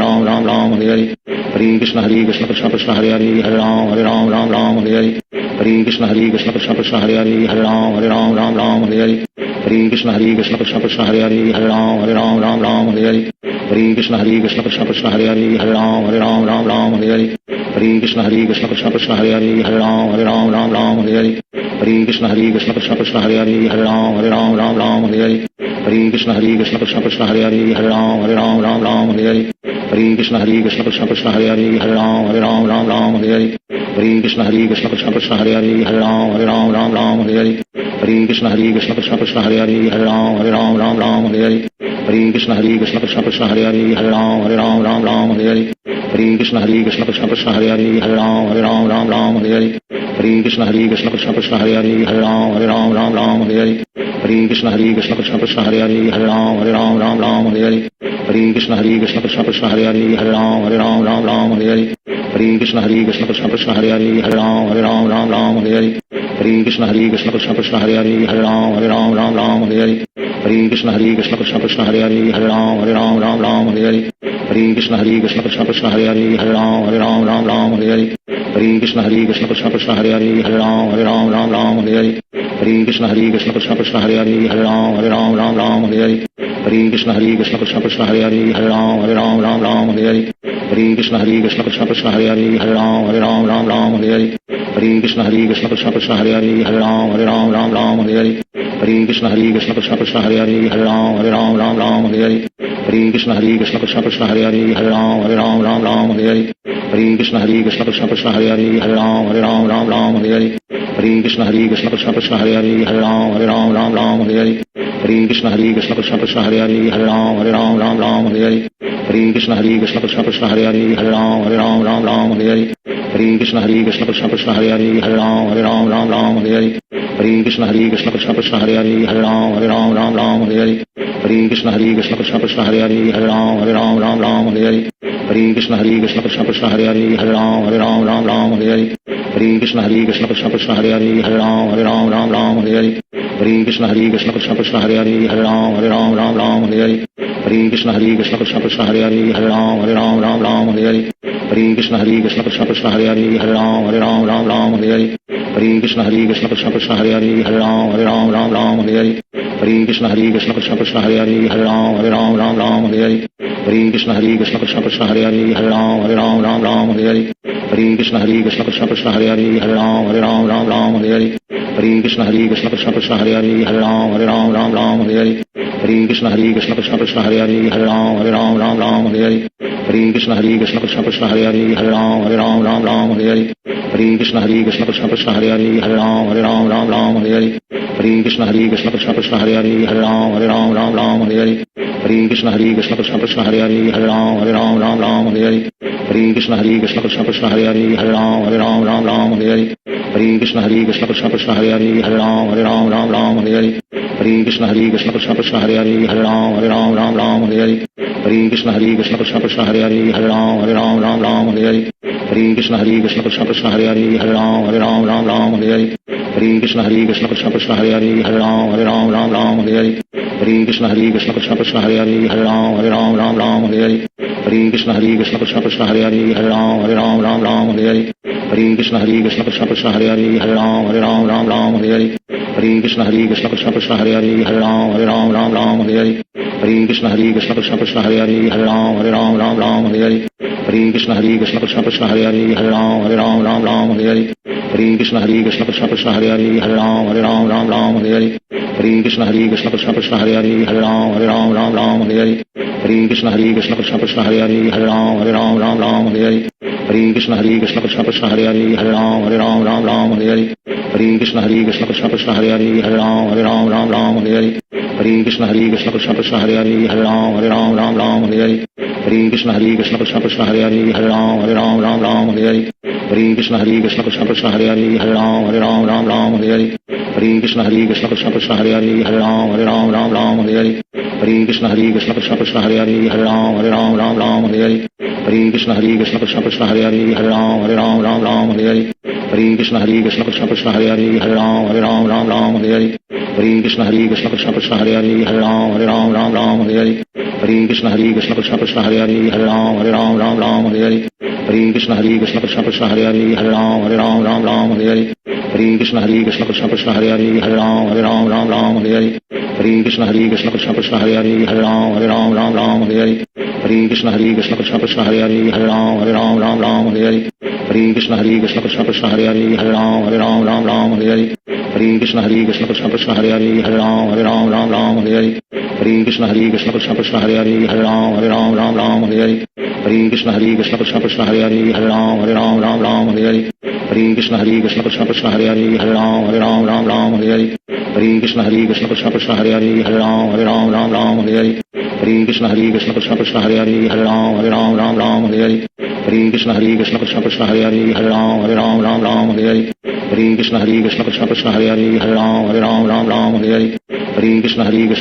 Ram Ram Hare Hare Hare Krishna Krishna Krishna Hare Hare Hare Ram Ram Hare Hare Hare Krishna Krishna Krishna Hare Hare Hare Ram Ram Hare Hare Hare Krishna Krishna Krishna Hare Hare Hare Ram Ram Hare Hare Hare Krishna Krishna Krishna Hare Hare Hare Ram Ram Hare Hare Hare Krishna Krishna Krishna Hare Hare Hare Ram Ram Hare Hare Hare Krishna Krishna Krishna Hare Hare Hare Ram Ram Hare Hare Hare Krishna Krishna Krishna Hare Hare Hare Ram Ram Hare Hare Hare Krishna Krishna Krishna Hare Hare Hare Ram Ram Hare Hare Hare Krishna Krishna Krishna Hare Hare Hare Ram Ram Hare Hare Hare Krishna Krishna Krishna Hare Hare Hare Ram Ram Hare Hare Hare Krishna Krishna Krishna Hare Hare Hare Ram Ram Hare Hare Hare Krishna Krishna Krishna Hare Hare Hare Ram Ram Hare Hare Hare Krishna Krishna Krishna Hare Hare Hare Ram Ram Hare Hare Hare Krishna Krishna Krishna Hare Hare Hare Ram Ram Hare Hare Hare Krishna Krishna Krishna Hare Hare Hare Ram Ram Hare Hare Hare Krishna Krishna Krishna Hare Hare Hare Ram Ram Hare Hare Hare Krishna Krishna Krishna Hare Hare Hare Ram Ram Hare Hare Hare Krishna Krishna Krishna Hare Hare Hare Ram Ram Hare Hare Hare Krishna Krishna Krishna Hare Hare Hare Ram Ram Hare Hare Hare Krishna Krishna Krishna Hare Hare Hare Ram Ram Hare Hare Hare Krishna Krishna Krishna Hare Hare Hare Ram Ram Hare Hare Hare Krishna Krishna Krishna Hare Hare Hare Ram Ram Hare Hare Hare Krishna Krishna Krishna Hare Hare Hare Ram Ram Hare Hare Hare Krishna Krishna Krishna Hare Hare Hare Ram Ram Hare Hare Hare Krishna Krishna Krishna Hare Hare Hare Ram Ram Hare Hare Hare Krishna Krishna Krishna Hare Hare Hare Ram Ram Hare Hare Hare Krishna Krishna Krishna Hare Hare Hare Ram Ram Hare Hare Hare Krishna Krishna Krishna Hare Hare Hare Ram Ram Hare Hare Hare Krishna Krishna Krishna Hare Hare Hare Ram Ram Hare Hare Hare Krishna Krishna Krishna Hare Hare Hare Ram Ram Hare Hare Hare Krishna Krishna Krishna Hare Hare Hare Ram Ram Hare Hare Hare Krishna Krishna Krishna Hare Hare Hare Ram Ram Hare Hare Hare Krishna Krishna Krishna Hare Hare Hare Ram Ram Hare Hare Hare Krishna Krishna Krishna Hare Hare Hare Ram Ram Hare Hare Hare Krishna Krishna Krishna Hare Hare Hare Ram Ram Hare Hare Hare Krishna Krishna Krishna Hare Hare Hare Ram Ram Hare Hare Hare Krishna Krishna Krishna Hare Hare Hare Ram Ram Hare Hare Hare Krishna Krishna Krishna Hare Hare Hare Ram Ram Hare Hare Hare Krishna Krishna Krishna Hare Hare Hare Ram Ram Hare Hare Hare Krishna Krishna Krishna Hare Hare Hare Ram Ram Hare Hare Hare Krishna Krishna Krishna Hare Hare Hare Ram Ram Hare Hare Hare Krishna Krishna Krishna Hare Hare Hare Ram Ram Hare Hare Hare Krishna Krishna Krishna Hare Hare Hare Ram Ram Hare Hare Hare Krishna Krishna Krishna Hare Hare Hare Ram Ram Hare Hare Hare Krishna Krishna Krishna Hare Hare Hare Ram Ram Hare Hare Hare Krishna Krishna Krishna Hare Hare Hare Ram Ram Hare Hare Hare Krishna Krishna Krishna Hare Hare Hare Ram Ram Hare Hare Hare Krishna Krishna Krishna Hare Hare Hare Ram Ram Hare Hare Hare Krishna Krishna Krishna Hare Hare Hare Ram Ram Hare Hare Hare Krishna Krishna Krishna Hare Hare Hare Ram Ram Hare Hare Hare Krishna Krishna Krishna Hare Hare Hare Ram Ram Hare Hare Hare Krishna Krishna Krishna Hare Hare Hare Ram Ram Hare Hare Hare Krishna Krishna Krishna Hare Hare Hare Ram Ram Hare Hare Hare Krishna Krishna Krishna Hare Hare Hare Ram Ram Hare Hare Hare Krishna Krishna Krishna Hare Hare Hare Ram Ram Hare Hare Hare Krishna Krishna Krishna Hare Hare Hare Ram Ram Hare Hare Hare Krishna Krishna Krishna Hare Hare Hare Ram Ram Hare Hare Hare Krishna Krishna Krishna Hare Hare Hare Ram Ram Ram Hare Hare Hare Krishna Krishna Krishna Hare Hare Hare Ram Ram Ram Hare Hare Hare Krishna Krishna Krishna Hare Hare Hare Ram Ram Hare Hare Hare Krishna Krishna Krishna Hare Hare Hare Ram Ram Hare Hare Hare Krishna Krishna Krishna Hare Hare Hare Ram Ram Hare Hare Hare Krishna Krishna Krishna Hare Hare Hare Ram Ram Hare Hare Hare Krishna Krishna Krishna Hare Hare Hare Ram Ram Hare Hare Hare Krishna Krishna Krishna Hare Hare Hare Ram Ram Hare Hare Hare Krishna Krishna Krishna Hare Hare Hare Ram Ram Hare Hare Hare Krishna Krishna Krishna Hare Hare Hare Ram Ram Hare Hare Hare Krishna Krishna Krishna Hare Hare Hare Ram Ram Hare Hare Hare Krishna Krishna Krishna Hare Hare Hare Ram Ram Hare Hare Hare Krishna Krishna Krishna Hare Hare Hare Ram Ram Hare Hare Hare Krishna Krishna Krishna Hare Hare Hare Ram Ram Hare Hare Hare Krishna Krishna Krishna Hare Hare Hare Ram Ram Hare Hare Hare Krishna Krishna Krishna Hare Hare Hare Ram Ram Hare Hare Hare Krishna Krishna Krishna Hare Hare Hare Ram Ram Hare Hare Hare Krishna Krishna Krishna Hare Hare Hare Ram Ram Hare Hare Hare Krishna Krishna Krishna Hare Hare Hare Ram Ram Hare Hare Hare Krishna Krishna Krishna Hare Hare Hare Ram Ram Hare Hare Hare Krishna Krishna Krishna Hare Hare Hare Ram Ram Hare Hare Hare Krishna Krishna Krishna Hare Hare Hare Ram Hare Hare Hare Krishna Krishna Krishna Hare Hare Hare Ram Hare Hare Hare Krishna Krishna Krishna Hare Hare Hare Ram Hare Hare Hare Krishna Krishna Krishna Hare Hare Hare Ram Hare Hare Hare Krishna Krishna Krishna Hare Hare Hare Ram Hare Hare Hare Krishna Krishna Krishna Hare Hare Hare Ram Hare Hare Hare Krishna Krishna Krishna Hare Hare Hare Ram Hare Hare Hare Krishna Krishna Krishna Hare Hare Hare Ram Hare Hare Hare Krishna Krishna Krishna Hare Hare Hare Ram Hare Hare Hare Krishna Krishna Krishna Hare Hare Hare Ram Hare Hare Hare Krishna Krishna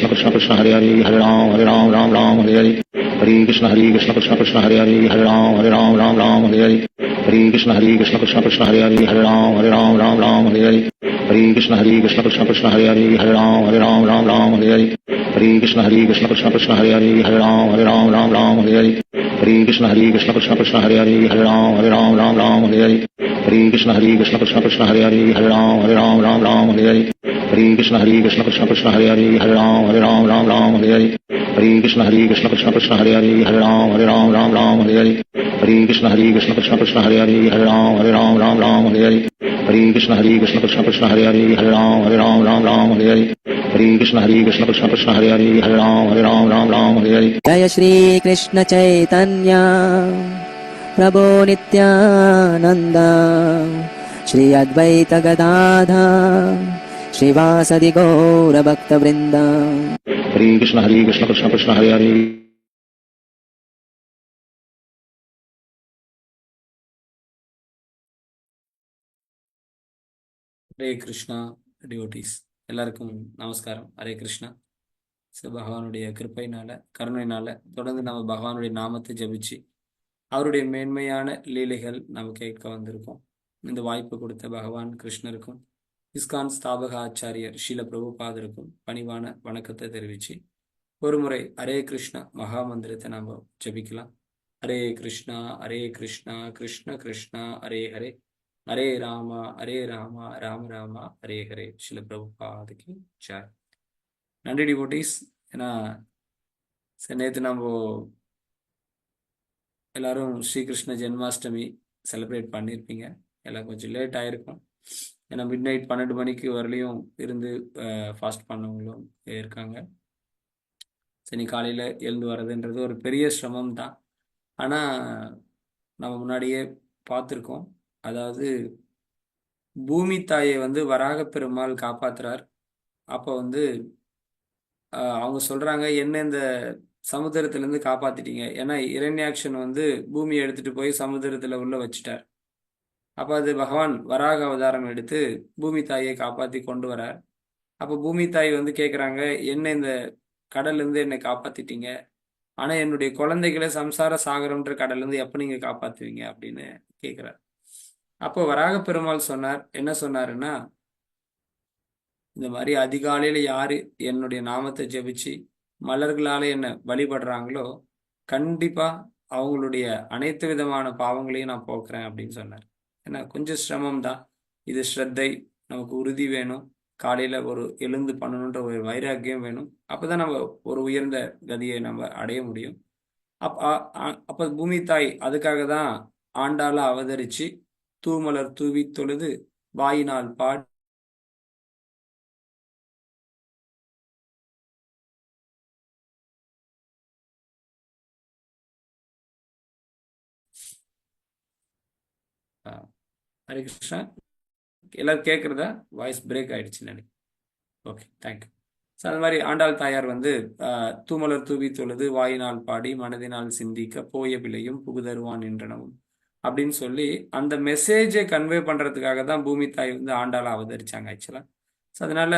Krishna Hare Hare Hare Ram Hare Hare Hare Krishna Krishna Krishna Hare Hare Hare Ram Hare Hare Hare Krishna Krishna Krishna Hare Hare Hare Ram Hare Hare Hare Krishna Krishna Krishna Hare Hare Hare Ram Hare Hare Hare Krishna Krishna Krishna Hare Hare Hare Ram Hare Hare Hare Krishna Krishna Krishna Hare Hare Hare Ram Hare Hare Hare Krishna Krishna Krishna Hare Hare Hare Ram Hare Hare Hare Krishna Krishna Krishna Hare Hare Hare Ram Hare Hare Hare Krishna Krishna Krishna Hare Hare Hare Ram Hare Hare Hare Krishna Krishna Krishna Hare Hare Hare Ram Hare Hare Hare Krishna Krishna Krishna Hare Hare Hare Ram Hare Hare जय श्री कृष्ण चैतन्य प्रभो नित्यानंद श्री अद्वैत गदाधर श्रीवासदि गौर भक्त वृंद Hare Krishna Krishna Krishna Hare Hare Hare Krishna devotees எல்லாருக்கும் நமஸ்காரம். ஹரே கிருஷ்ணா. பகவானுடைய கிருப்பையினால கருணையினால தொடர்ந்து நம்ம பகவானுடைய நாமத்தை ஜபிச்சு அவருடைய மேன்மையான லீலைகள் நம்ம கேட்க வந்திருக்கோம். இந்த வாய்ப்பு கொடுத்த பகவான் கிருஷ்ணருக்கும் இஸ்கான் ஸ்தாபக ஆச்சாரியர் ஸ்ரீல பிரபுபாதருக்கும் பணிவான வணக்கத்தை தெரிவிச்சு ஒரு முறை ஹரே கிருஷ்ணா மகா மந்திரத்தை நம்ம ஜபிக்கலாம். ஹரே கிருஷ்ணா கிருஷ்ண கிருஷ்ணா ஹரே ஹரே ஹரே ராமா ராம ராமா ஹரே ஹரே. ஸ்ரீல பிரபுபாதுக்கு ஜெய். நன்றி டிவோட்டீஸ். ஏன்னா நேற்று நம்ம எல்லாரும் ஸ்ரீகிருஷ்ண ஜென்மாஷ்டமி செலிப்ரேட் பண்ணியிருப்பீங்க. எல்லாம் கொஞ்சம் லேட் ஆகிருக்கும். ஏன்னா மிட் நைட் 12 மணிக்கு வரலையும் இருந்து ஃபாஸ்ட் பண்ணவங்களும் இருக்காங்க. சரி, காலையில் எழுந்து வர்றதுன்றது ஒரு பெரிய சிரமம் தான். ஆனால் நம்ம முன்னாடியே பார்த்துருக்கோம். அதாவது பூமி தாயை வராக பெருமாள் காப்பாத்துறார். அப்போ அவங்க சொல்றாங்க, என்ன இந்த சமுத்திரத்திலேருந்து காப்பாத்திட்டீங்க. ஏன்னா இரண்யாக்ஷன் பூமியை எடுத்துட்டு போய் சமுத்திரத்துல உள்ள வச்சுட்டார். அப்போ அது பகவான் வராக அவதாரம் எடுத்து பூமி தாயை காப்பாத்தி கொண்டு வரார். அப்போ பூமி தாய் கேட்குறாங்க, என்ன இந்த கடல்லேருந்து என்னை காப்பாத்திட்டீங்க, ஆனா என்னுடைய குழந்தைகளை சம்சார சாகரம்ன்ற கடல்லேருந்து எப்போ நீங்க காப்பாத்துவீங்க அப்படின்னு கேட்குறார். அப்போ வராக பெருமாள் சொன்னார், என்ன சொன்னாருன்னா, இந்த மாதிரி அதிகாலையில் யாரு என்னுடைய நாமத்தை ஜெபிச்சு மலர்களால என்னை வழிபடுறாங்களோ கண்டிப்பா அவங்களுடைய அனைத்து விதமான பாவங்களையும் நான் போக்குறேன் அப்படின்னு சொன்னார். ஏன்னா கொஞ்சம் சிரமம் தான் இது. ஸ்ரத்தை, நமக்கு உறுதி வேணும். காலையில ஒரு எழுந்து பண்ணணுன்ற ஒரு வைராக்கியம் வேணும். அப்பதான் நம்ம ஒரு உயர்ந்த கதியை நம்ம அடைய முடியும். அப்ப பூமி தாய் அதுக்காக தான் ஆண்டாளா அவதரிச்சு தூமலர் தூவி தொழுது வாயினால் பாடி ஹரே கிருஷ்ணா. எல்லாரும் கேட்குறதா? வாய்ஸ் பிரேக் ஆயிடுச்சுன்னு நினைக்கிறேன். Okay, thank you. ஸோ அந்த மாதிரி ஆண்டாள் தாயார் வந்து தூமலர் தூவி தொழுது வாயினால் பாடி மனதினால் சிந்திக்க போய பிழையும் புகுதருவான் என்றனவும் அப்படின்னு சொல்லி அந்த மெசேஜை கன்வே பண்ணுறதுக்காக தான் பூமி தாய் வந்து ஆண்டாளை அவதரிச்சாங்க ஆக்சுவலாக. ஸோ அதனால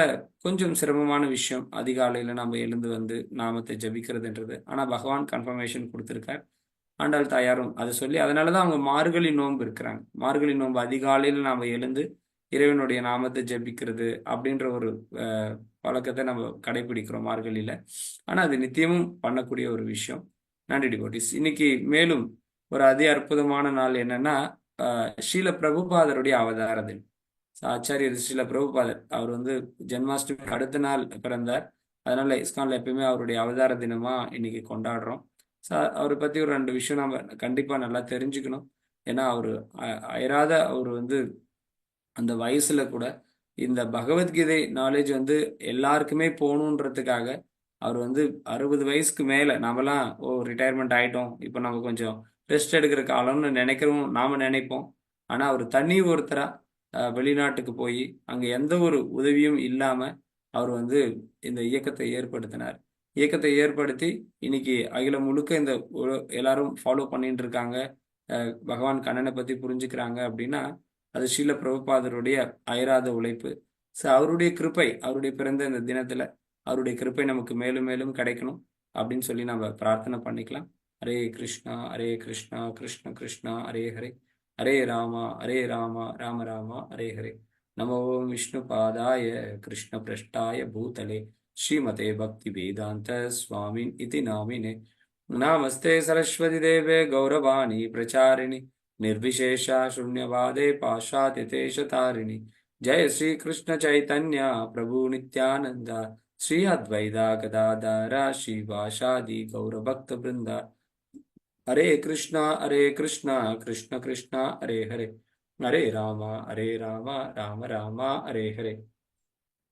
கொஞ்சம் சிரமமான விஷயம் அதிகாலையில் நம்ம எழுந்து வந்து நாமத்தை ஜபிக்கிறதுன்றது. ஆனால் பகவான் கன்ஃபர்மேஷன் கொடுத்துருக்கார். ஆண்டாள் தாயாரும் அதை சொல்லி அதனால தான் அவங்க மார்கழி நோன்பு இருக்கிறாங்க. மார்கழி நோன்பு அதிகாலையில் நாம் எழுந்து இறைவனுடைய நாமத்தை ஜபிக்கிறது அப்படின்ற ஒரு பழக்கத்தை நம்ம கடைபிடிக்கிறோம் மார்கழியில். ஆனால் அது நித்தியமும் பண்ணக்கூடிய ஒரு விஷயம். நன்றி டிவோட்டிஸ். இன்னைக்கு மேலும் ஒரு அதி அற்புதமான நாள் என்னன்னா ஸ்ரீல பிரபுபாதருடைய அவதார தினம். ஆச்சாரியர் ஸ்ரீல பிரபுபாதர் அவர் வந்து ஜென்மாஷ்டமி அடுத்த நாள் பிறந்தார். அதனால இஸ்கான்ல எப்பயுமே அவருடைய அவதார தினமா இன்னைக்கு கொண்டாடுறோம். அவரை பத்தி ஒரு 2 விஷயம் நம்ம கண்டிப்பா நல்லா தெரிஞ்சுக்கணும். ஏன்னா அவரு அயராத அவர் வந்து அந்த வயசுல கூட இந்த பகவத்கீதை நாலேஜ் வந்து எல்லாருக்குமே போகணுன்றதுக்காக அவர் வந்து 60 வயசுக்கு மேல நாமெல்லாம் ரிட்டையர்மெண்ட் ஆயிட்டோம், இப்போ நம்ம கொஞ்சம் ரெஸ்ட் எடுக்கிற காலம்னு நினைக்கிறோம், நாம நினைப்போம். ஆனா அவர் தனி ஒருத்தரா வெளிநாட்டுக்கு போய் அங்க எந்த ஒரு உதவியும் இல்லாம அவர் வந்து இந்த இயக்கத்தை ஏற்படுத்தினார். இயக்கத்தை ஏற்படுத்தி இன்னைக்கு அகிலம் முழுக்க இந்த எல்லாரும் ஃபாலோ பண்ணிட்டு இருக்காங்க. பகவான் கண்ணனை பத்தி புரிஞ்சுக்கிறாங்க அப்படின்னா அது ஸ்ரீல பிரபுபாதருடைய அயராத உழைப்பு. ஸோ அவருடைய கிருப்பை, அவருடைய பிறந்த இந்த தினத்துல அவருடைய கிருப்பை நமக்கு மேலும் மேலும் கிடைக்கணும் அப்படின்னு சொல்லி நம்ம பிரார்த்தனை பண்ணிக்கலாம். ஹரே கிருஷ்ணா ஹரே கிருஷ்ணா கிருஷ்ண கிருஷ்ணா ஹரே ஹரே, ஹரே ராமா ராம ராமா ஹரே ஹரே. நமோ விஷ்ணு பாதாய கிருஷ்ண பிரஷ்டாய பூதலே ஸ்ரீமதே பக்தி வேதாந்த சுவாமின் இதி நாமினே. நமஸ்தே சரஸ்வதி தேவே கௌரவாணி பிரச்சாரிணி निर्विशेषा शून्यवादे पाशातितेशतारिणि. जय श्री कृष्ण चैतन्य प्रभु नित्यानंद श्री अद्वैता गदाधर श्रीवासादि गौरभक्त वृंद. हरे कृष्णा कृष्ण कृष्ण हरे हरे, हरे राम राम राम हरे हरे.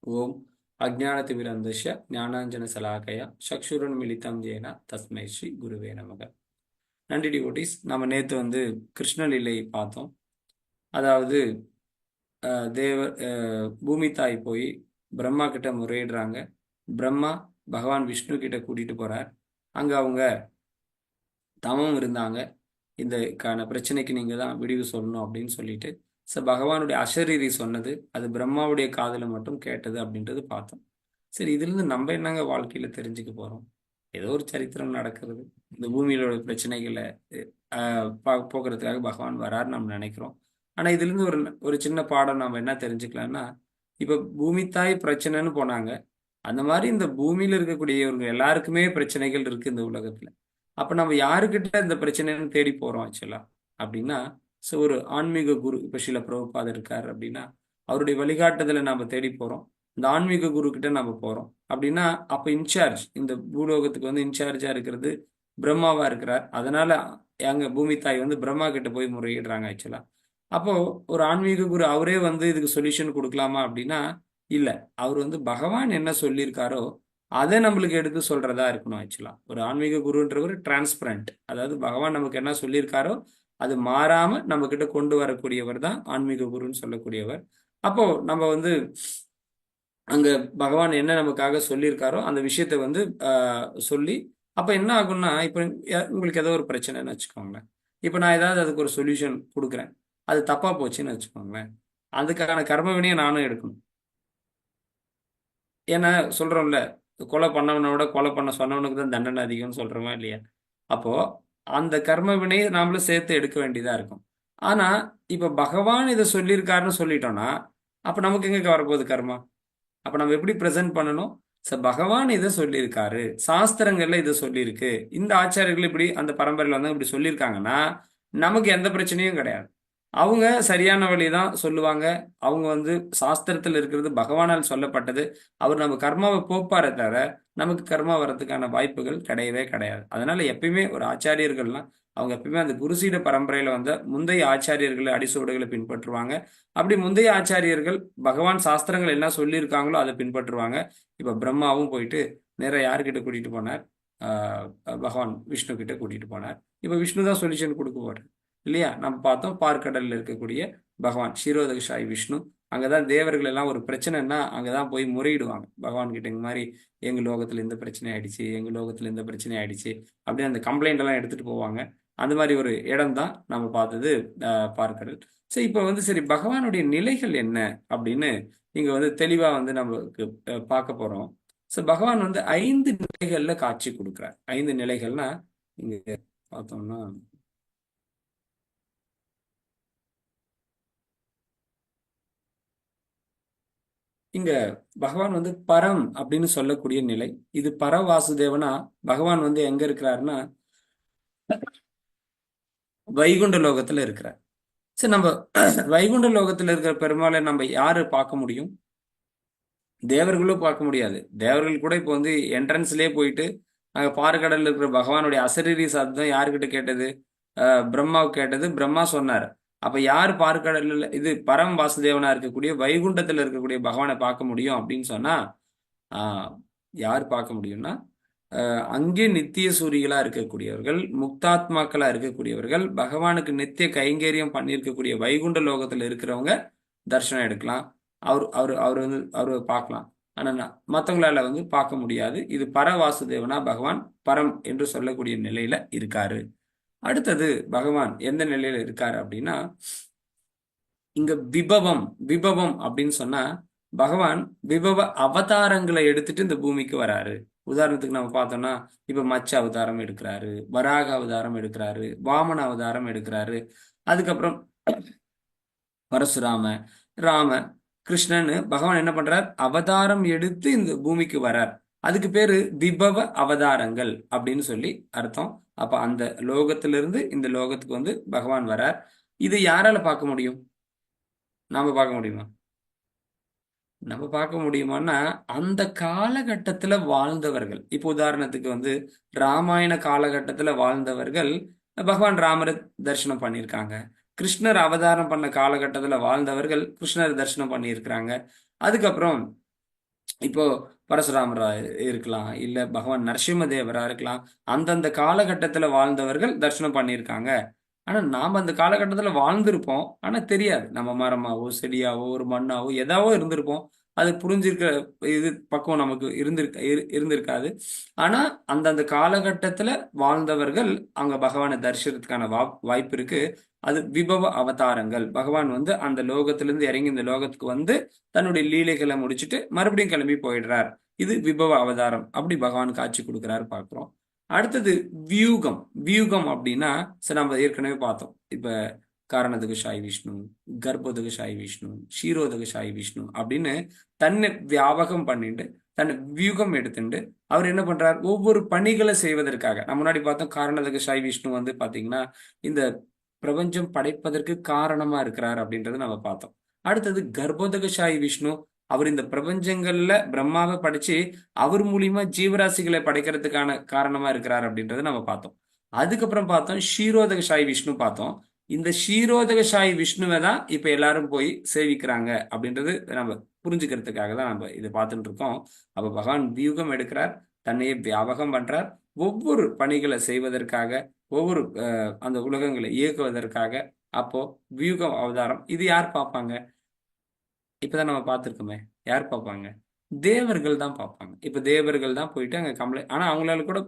ओम अज्ञानतिमिरन्धस्य ज्ञानाञ्जनशलाकया चक्षुरुन्मीलितं येन तस्मै श्री गुरुवे नमः. நன்றி டிவோட்டிஸ். நம்ம நேற்று வந்து கிருஷ்ணலீலை பார்த்தோம். அதாவது பூமி தாய் போய் பிரம்மா கிட்ட முறையிடுறாங்க. பிரம்மா பகவான் விஷ்ணு கிட்ட கூட்டிட்டு போறார். அங்க அவங்க தமம் இருந்தாங்க. இந்த பிரச்சனைக்கு நீங்க தான் விடிவு சொல்லணும் அப்படின்னு சொல்லிட்டு பகவானுடைய அசரீரி சொன்னது அது பிரம்மாவுடைய காதுல மட்டும் கேட்டது அப்படின்றது பார்த்தோம். சரி, இதுல இருந்து நம்ம என்னங்க வாழ்க்கையில தெரிஞ்சுக்க போறோம்? ஏதோ ஒரு சரித்திரம் நடக்கிறது, இந்த பூமியிலோட பிரச்சனைகளை போக்குறதுக்காக பகவான் வராரு நம்ம நினைக்கிறோம். ஆனா இதுல இருந்து ஒரு சின்ன பாடம் நம்ம என்ன தெரிஞ்சுக்கலாம்னா, இப்ப பூமி தாய் பிரச்சனைன்னு போனாங்க. அந்த மாதிரி இந்த பூமியில இருக்கக்கூடியவங்க எல்லாருக்குமே பிரச்சனைகள் இருக்கு இந்த உலகத்துல. அப்ப நம்ம யாருக்கிட்ட இந்த பிரச்சனைன்னு தேடி போறோம் ஆக்சுவலா அப்படின்னா, ஒரு ஆன்மீக குரு, இப்ப ஸ்ரீல பிரபுபாதர் இருக்காரு அப்படின்னா அவருடைய வழிகாட்டுதலை நாம தேடி போறோம். இந்த ஆன்மீக குரு கிட்ட நம்ம போறோம் அப்படின்னா அப்ப இன்சார்ஜ், இந்த பூலோகத்துக்கு வந்து இன்சார்ஜா இருக்கிறது பிரம்மாவா இருக்கிறார். அதனால எங்க பூமி தாய் வந்து பிரம்மா கிட்ட போய் முறையிடுறாங்க ஆக்சுவலா. அப்போ ஒரு ஆன்மீக குரு அவரே வந்து இதுக்கு சொல்யூஷன் கொடுக்கலாமா அப்படின்னா இல்ல. அவர் வந்து பகவான் என்ன சொல்லியிருக்காரோ அதை நம்மளுக்கு எடுத்து சொல்றதா இருக்கணும் ஆக்சுவலா. ஒரு ஆன்மீக குருன்றவர் டிரான்ஸ்பரண்ட், அதாவது பகவான் நமக்கு என்ன சொல்லியிருக்காரோ அது மாறாம நம்ம கிட்ட கொண்டு வரக்கூடியவர் தான் ஆன்மீக குருன்னு சொல்லக்கூடியவர். அப்போ நம்ம வந்து அங்க பகவான் என்ன நமக்காக சொல்லியிருக்காரோ அந்த விஷயத்த வந்து சொல்லி அப்ப என்ன ஆகும்னா, இப்ப உங்களுக்கு ஏதோ ஒரு பிரச்சனைன்னு வச்சுக்கோங்களேன். இப்ப நான் ஏதாவது அதுக்கு ஒரு சொல்யூஷன் கொடுக்குறேன், அது தப்பா போச்சுன்னு வச்சுக்கோங்களேன், அதுக்கான கர்ம வினையை நானும் எடுக்கணும். ஏன்னா சொல்றோம்ல, கொலை பண்ணவனை விட கொலை பண்ண சொன்னவனுக்கு தான் தண்டனை அதிகம்னு சொல்றோமா இல்லையா? அப்போ அந்த கர்ம வினையை நாமளும் சேர்த்து எடுக்க வேண்டியதா இருக்கும். ஆனா இப்ப பகவான் இதை சொல்லியிருக்காருன்னு சொல்லிட்டோம்னா அப்ப நமக்கு எங்க வரப்போகுது கர்மா? அப்ப நம்ம எப்படி பிரசன்ட் பண்ணணும்? பகவான் இதை சொல்லியிருக்காரு, சாஸ்திரங்கள்ல இதை சொல்லியிருக்கு, இந்த ஆச்சாரியர்கள் இப்படி அந்த பரம்பரையில வந்து இப்படி சொல்லியிருக்காங்கன்னா நமக்கு எந்த பிரச்சனையும் கிடையாது. அவங்க சரியான வழி தான் சொல்லுவாங்க. அவங்க வந்து சாஸ்திரத்தில் இருக்கிறது பகவானால் சொல்லப்பட்டது. அவர் நம்ம கர்மாவை போப்பாரே தவிர நமக்கு கர்மா வர்றதுக்கான வாய்ப்புகள் கிடையவே கிடையாது. அதனால எப்பயுமே ஒரு ஆச்சாரியர்கள்லாம் அவங்க எப்பயுமே அந்த குருசீட பரம்பரையில வந்த முந்தைய ஆச்சாரியர்கள் அடிசுவடுகளை பின்பற்றுவாங்க. அப்படி முந்தைய ஆச்சாரியர்கள் பகவான் சாஸ்திரங்கள் என்ன சொல்லியிருக்காங்களோ அதை பின்பற்றுவாங்க. இப்ப பிரம்மாவும் போயிட்டு நேரா யார்கிட்ட கூட்டிட்டு போனார்? ஆஹ் பகவான் விஷ்ணு கிட்ட கூட்டிட்டு போனார். இப்ப விஷ்ணு தான் சொல்யூஷன் கொடுக்க போறார் இல்லையா? நம்ம பார்த்தோம் பார்க்கடல்ல இருக்கக்கூடிய பகவான் ஷீரோதகசாயி விஷ்ணு. அங்கதான் தேவர்கள் எல்லாம் ஒரு பிரச்சனைன்னா அங்கதான் போய் முறையிடுவாங்க பகவான் கிட்ட. இந்த மாதிரி எங்க லோகத்துல இந்த பிரச்சனை ஆயிடுச்சு, எங்க லோகத்துல இந்த பிரச்சனை ஆயிடுச்சு அப்படின்னு அந்த கம்ப்ளைண்ட் எல்லாம் எடுத்துட்டு போவாங்க. அந்த மாதிரி ஒரு இடம் தான் நம்ம பார்த்தது பார்க்கடல். சரி, இப்ப வந்து சரி பகவானுடைய நிலைகள் என்ன அப்படின்னு இங்க வந்து தெளிவா வந்து நமக்கு பார்க்க போறோம். ஸோ பகவான் வந்து 5 நிலைகள்ல காட்சி கொடுக்குறார். 5 நிலைகள்னா இங்க பார்த்தோம்னா இங்க பகவான் வந்து பரம் அப்படின்னு சொல்லக்கூடிய நிலை. இது பரவாசுதேவனா பகவான் வந்து எங்க இருக்கிறாருன்னா வைகுண்ட லோகத்துல இருக்கிறார். சரி, நம்ம வைகுண்ட லோகத்துல இருக்கிற பெருமாளை நம்ம யாரு பார்க்க முடியும்? தேவர்களும் பார்க்க முடியாது. தேவர்கள் கூட இப்போ வந்து என்ட்ரன்ஸ்லயே போயிட்டு அங்க பாறுகடல்ல இருக்கிற பகவானுடைய அசரீரி சப்தம் யாருக்கிட்ட கேட்டது? பிரம்மாவுக்கு கேட்டது. பிரம்மா சொன்னார். அப்ப யார் பாறுகடல்ல இது பரம் வாசுதேவனா இருக்கக்கூடிய வைகுண்டத்துல இருக்கக்கூடிய பகவானை பார்க்க முடியும் அப்படின்னு சொன்னா ஆஹ் யார் பார்க்க முடியும்னா அங்கே நித்திய சூரிகளா இருக்கக்கூடியவர்கள், முக்தாத்மாக்களா இருக்கக்கூடியவர்கள், பகவானுக்கு நித்திய கைங்கரியம் பண்ணியிருக்கக்கூடிய வைகுண்ட லோகத்துல இருக்கிறவங்க தர்ஷனம் எடுக்கலாம். அவர் அவர் அவர் வந்து அவர் பார்க்கலாம். ஆனா மற்றவங்களால வந்து பார்க்க முடியாது. இது பரவாசுதேவனா பகவான் பரம் என்று சொல்லக்கூடிய நிலையில இருக்காரு. அடுத்தது பகவான் எந்த நிலையில இருக்காரு அப்படின்னா இங்க விபவம். விபவம் அப்படின்னு சொன்னா பகவான் விபவ அவதாரங்களை எடுத்துட்டு இந்த பூமிக்கு வராரு. உதாரணத்துக்கு நம்ம பார்த்தோம்னா இப்ப மச்ச அவதாரம் எடுக்கிறாரு, வராக அவதாரம் எடுக்கிறாரு, வாமன அவதாரம் எடுக்கிறாரு. அதுக்கப்புறம் பரசுராம, ராம, கிருஷ்ணன் பகவான் என்ன பண்றார்? அவதாரம் எடுத்து இந்த பூமிக்கு வரார். அதுக்கு பேரு விபவ அவதாரங்கள் அப்படின்னு சொல்லி அர்த்தம். அப்ப அந்த லோகத்திலிருந்து இந்த லோகத்துக்கு வந்து பகவான் வரார். இது யாரால பார்க்க முடியும்? நாம பார்க்க முடியுமா? நம்ம பார்க்க முடியுமான்னா அந்த காலகட்டத்துல வாழ்ந்தவர்கள். இப்போ உதாரணத்துக்கு வந்து ராமாயண காலகட்டத்துல வாழ்ந்தவர்கள் பகவான் ராமரை தரிசனம் பண்ணியிருக்காங்க. கிருஷ்ணர் அவதாரம் பண்ண காலகட்டத்துல வாழ்ந்தவர்கள் கிருஷ்ணர் தரிசனம் பண்ணியிருக்கிறாங்க. அதுக்கப்புறம் இப்போ பரசுராமரா இருக்கலாம், இல்ல பகவான் நரசிம்மதேவரா இருக்கலாம். அந்தந்த காலகட்டத்துல வாழ்ந்தவர்கள் தரிசனம் பண்ணியிருக்காங்க. ஆனா நாம அந்த காலகட்டத்துல வாழ்ந்திருப்போம். ஆனா தெரியாது. நம்ம மரமாவோ செடியாவோ ஒரு மண்ணாவோ ஏதாவோ இருந்திருப்போம். அது புரிஞ்சிருக்க இது பக்குவம் நமக்கு இருந்திருக்காது. ஆனா அந்தந்த காலகட்டத்துல வாழ்ந்தவர்கள் அங்க பகவானை தரிசனத்துக்கான வாய்ப்பு இருக்கு. அது விபவ அவதாரங்கள். பகவான் வந்து அந்த லோகத்திலிருந்து இறங்கி இந்த லோகத்துக்கு வந்து தன்னுடைய லீலைகளை முடிச்சுட்டு மறுபடியும் கிளம்பி போயிடுறார். இது விபவ அவதாரம். அப்படி பகவான் காட்சி கொடுக்கிறாரு பார்க்கிறோம். அடுத்தது வியூகம். வியூகம் அப்படின்னா சரி, நம்ம ஏற்கனவே பார்த்தோம். இப்ப காரணத்துக்கு சாய் விஷ்ணு, கர்ப்போதக சாய் விஷ்ணு, ஷீரோதக சாய் விஷ்ணு அப்படின்னு தன்னை வியாபகம் பண்ணிட்டு தன்னை வியூகம் எடுத்துட்டு அவர் என்ன பண்றார்? ஒவ்வொரு பணிகளை செய்வதற்காக. நம்ம முன்னாடி பார்த்தோம் காரணத்துக்கு சாய் விஷ்ணு வந்து பாத்தீங்கன்னா இந்த பிரபஞ்சம் படைப்பதற்கு காரணமா இருக்கிறார் அப்படின்றத நம்ம பார்த்தோம். அடுத்தது கர்ப்போதகசாயி விஷ்ணு. அவர் இந்த பிரபஞ்சங்கள்ல பிரம்மாவை படைச்சு அவர் மூலியமா ஜீவராசிகளை படைக்கிறதுக்கான காரணமா இருக்கிறார் அப்படின்றத நம்ம பார்த்தோம். அதுக்கப்புறம் பார்த்தோம் ஷீரோதகசாயி விஷ்ணு பார்த்தோம். இந்த ஷீரோதகசாயி விஷ்ணுவை தான் இப்ப எல்லாரும் போய் சேவிக்கிறாங்க அப்படின்றது நம்ம புரிஞ்சுக்கிறதுக்காக தான் நம்ம இதை பார்த்துட்டு இருக்கோம். அப்ப பகவான் வியூகம் எடுக்கிறார், தன்னையே வியாபகம் பண்றார், ஒவ்வொரு பணிகளை செய்வதற்காக, ஒவ்வொரு அந்த உலகங்களை இயக்குவதற்காக. அப்போ வியூகம் அவதாரம் இது யார் பார்ப்பாங்க? இப்பதான் நம்ம பார்த்துருக்கோமே. யார் பார்ப்பாங்க? தேவர்கள் தான் பார்ப்பாங்க. இப்ப தேவர்கள் தான் போயிட்டு அங்க ஆனா அவங்களால கூட